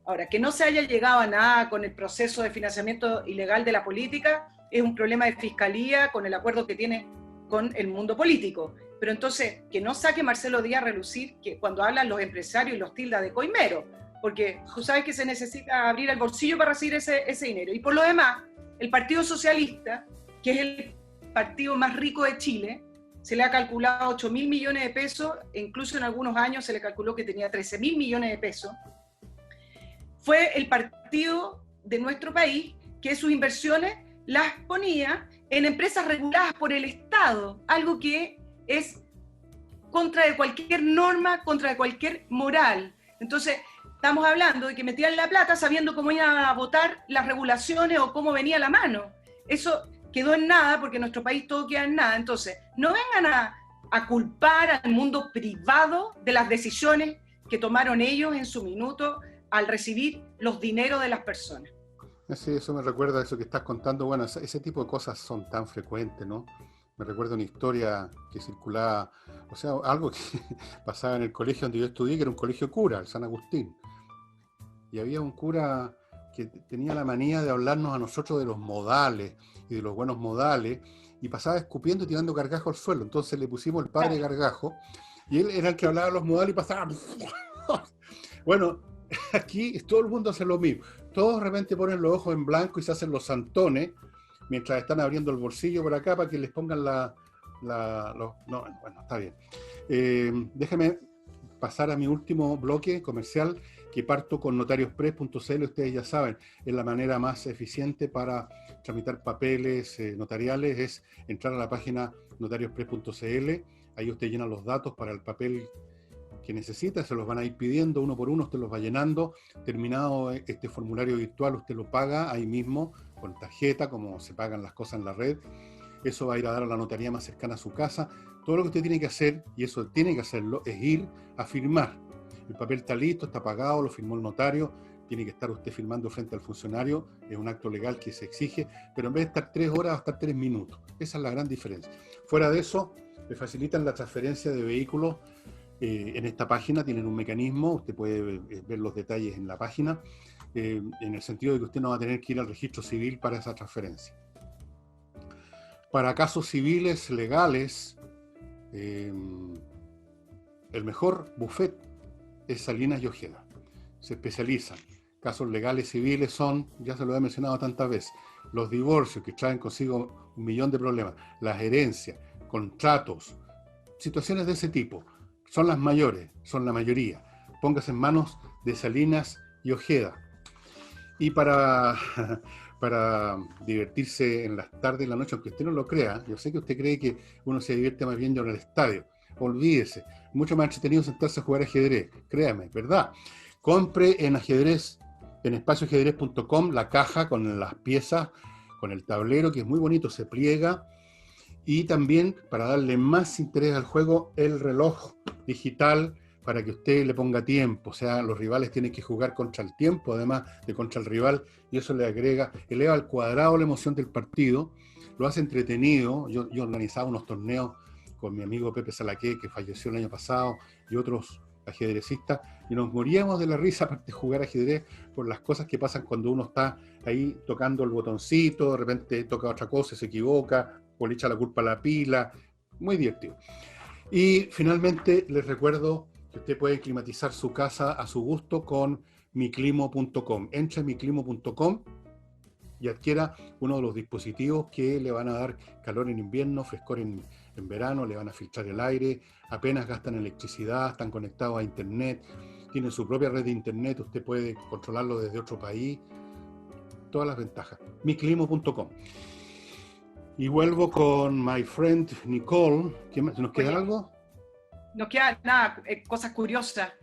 Ahora, que no se haya llegado a nada con el proceso de financiamiento ilegal de la política es un problema de fiscalía con el acuerdo que tiene con el mundo político. Pero entonces, que no saque Marcelo Díaz a relucir que cuando hablan los empresarios y los tilda de coimero, porque tú sabes que se necesita abrir el bolsillo para recibir ese dinero. Y por lo demás, el Partido Socialista, que es el partido más rico de Chile, se le ha calculado 8.000 millones de pesos, e incluso en algunos años se le calculó que tenía 13.000 millones de pesos. Fue el partido de nuestro país que sus inversiones las ponía en empresas reguladas por el Estado, algo que es contra de cualquier norma, contra de cualquier moral. Entonces, estamos hablando de que metían la plata sabiendo cómo iban a votar las regulaciones o cómo venía la mano. Eso quedó en nada, porque en nuestro país todo queda en nada. Entonces, no vengan a culpar al mundo privado de las decisiones que tomaron ellos en su minuto al recibir los dineros de las personas. Sí, eso me recuerda a eso que estás contando. Bueno, ese tipo de cosas son tan frecuentes, ¿no? Me recuerda una historia que circulaba, o sea, algo que pasaba en el colegio donde yo estudié, que era un colegio cura, el San Agustín. Y había un cura que tenía la manía de hablarnos a nosotros de los modales y de los buenos modales, y pasaba escupiendo y tirando gargajo al suelo. Entonces le pusimos el padre gargajo, y él era el que hablaba de los modales y pasaba... Bueno, aquí todo el mundo hace lo mismo. Todos de repente ponen los ojos en blanco y se hacen los santones, mientras están abriendo el bolsillo por acá para que les pongan no, bueno, está bien. Déjame pasar a mi último bloque comercial, que parto con notariospress.cl. Ustedes ya saben, es la manera más eficiente para tramitar papeles notariales, es entrar a la página notariospress.cl. Ahí usted llena los datos para el papel que necesita, se los van a ir pidiendo uno por uno, usted los va llenando. Terminado este formulario virtual, usted lo paga ahí mismo con tarjeta, como se pagan las cosas en la red. Eso va a ir a dar a la notaría más cercana a su casa. Todo lo que usted tiene que hacer, y eso tiene que hacerlo, es ir a firmar. El papel está listo, está pagado, lo firmó el notario, tiene que estar usted firmando frente al funcionario, es un acto legal que se exige, pero en vez de estar 3 horas, va a estar 3 minutos. Esa es la gran diferencia. Fuera de eso, le facilitan la transferencia de vehículos. En esta página tienen un mecanismo, usted puede ver los detalles en la página, en el sentido de que usted no va a tener que ir al registro civil para esa transferencia. Para casos civiles legales, el mejor buffet es Salinas y Ojeda. Se especializan. Casos legales civiles son, ya se lo he mencionado tantas veces, los divorcios que traen consigo 1 millón de problemas, las herencias, contratos, situaciones de ese tipo. Son las mayores, son la mayoría. Póngase en manos de Salinas y Ojeda. Y para divertirse en las tardes y en la noche, aunque usted no lo crea, yo sé que usted cree que uno se divierte más bien yendo al estadio. Olvídese, mucho más entretenido sentarse a jugar ajedrez, créame, ¿verdad? Compre en ajedrez, en espacioajedrez.com, la caja con las piezas, con el tablero, que es muy bonito, se pliega. Y también, para darle más interés al juego, el reloj digital para que usted le ponga tiempo. O sea, los rivales tienen que jugar contra el tiempo, además de contra el rival, y eso le agrega, eleva al cuadrado la emoción del partido, lo hace entretenido. Yo organizaba unos torneos con mi amigo Pepe Salaqué, que falleció el año pasado, y otros ajedrecistas, y nos moríamos de la risa, aparte de jugar ajedrez, por las cosas que pasan cuando uno está ahí tocando el botoncito, de repente toca otra cosa, se equivoca, o le echa la culpa a la pila. Muy divertido. Y finalmente les recuerdo que usted puede climatizar su casa a su gusto con miclimo.com. Entre en miclimo.com y adquiera uno de los dispositivos que le van a dar calor en invierno, frescor en verano, le van a filtrar el aire, apenas gastan electricidad, están conectados a internet, tienen su propia red de internet, usted puede controlarlo desde otro país, todas las ventajas. miclimo.com. Y vuelvo con my friend Nicole. ¿Nos queda algo? No queda nada, cosas curiosas.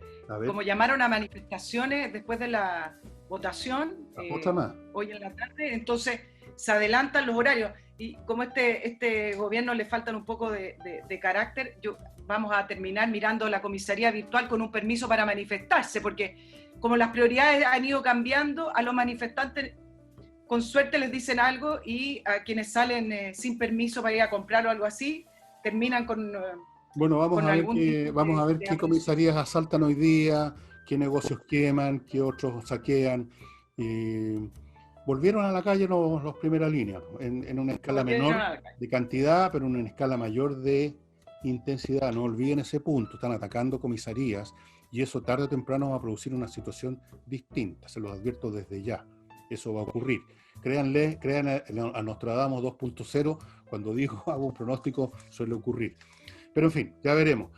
Como llamaron a manifestaciones después de la votación, otra más. Hoy en la tarde, entonces se adelantan los horarios. Y como este gobierno le faltan un poco de carácter, vamos a terminar mirando la comisaría virtual con un permiso para manifestarse, porque como las prioridades han ido cambiando, a los manifestantes con suerte les dicen algo, y a quienes salen sin permiso para ir a comprar o algo así, terminan Bueno, con algún tipo vamos a ver de qué comisarías asaltan hoy día, qué negocios queman, qué otros saquean. Volvieron a la calle los primera línea, en una escala volvieron menor a la calle. de cantidad, pero en una escala mayor de intensidad. No olviden ese punto, están atacando comisarías y eso tarde o temprano va a producir una situación distinta, se los advierto desde ya. Eso va a ocurrir. Créanle, crean a Nostradamus 2.0, cuando digo hago un pronóstico, suele ocurrir. Pero en fin, ya veremos.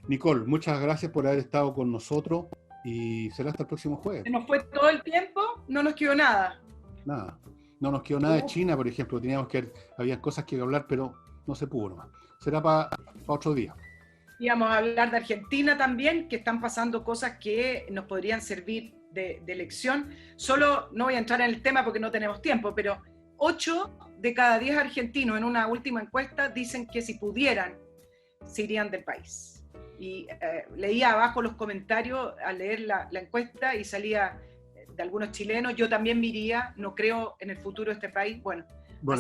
Nicole, muchas gracias por haber estado con nosotros y será hasta el próximo jueves. Se nos fue todo el tiempo, no nos quedó nada. Nada. No nos quedó nada de China, por ejemplo. Había cosas que hablar, pero no se pudo nomás. Será para otro día. Íbamos a hablar de Argentina también, que están pasando cosas que nos podrían servir de lección. Solo no voy a entrar en el tema porque no tenemos tiempo, pero 8 de cada 10 argentinos en una última encuesta dicen que si pudieran, se irían del país. Y leía abajo los comentarios al leer la encuesta y salía de algunos chilenos, yo también me iría, no creo en el futuro de este país. Bueno,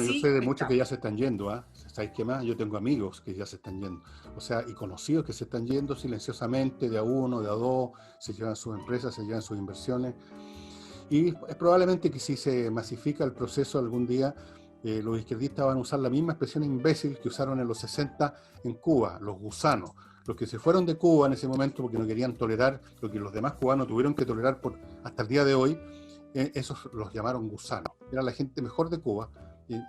yo sé de muchos que ya se están yendo, ¿ah? ¿Sabéis qué más? Yo tengo amigos que ya se están yendo. O sea, y conocidos que se están yendo silenciosamente, de a uno, de a dos, se llevan sus empresas, se llevan sus inversiones. Y es probablemente que si se masifica el proceso algún día, los izquierdistas van a usar la misma expresión imbécil que usaron en los 60 en Cuba, los gusanos. Los que se fueron de Cuba en ese momento porque no querían tolerar lo que los demás cubanos tuvieron que tolerar hasta el día de hoy, esos los llamaron gusanos. Era la gente mejor de Cuba,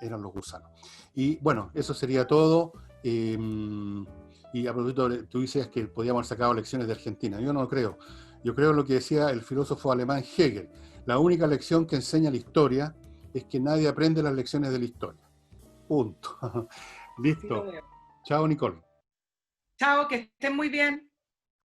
eran los gusanos. Y bueno, eso sería todo. Y a propósito, tú dices que podíamos haber sacado lecciones de Argentina. Yo no lo creo. Yo creo lo que decía el filósofo alemán Hegel. La única lección que enseña la historia es que nadie aprende las lecciones de la historia. Punto. Listo. Chao, Nicole. Chao, que estén muy bien.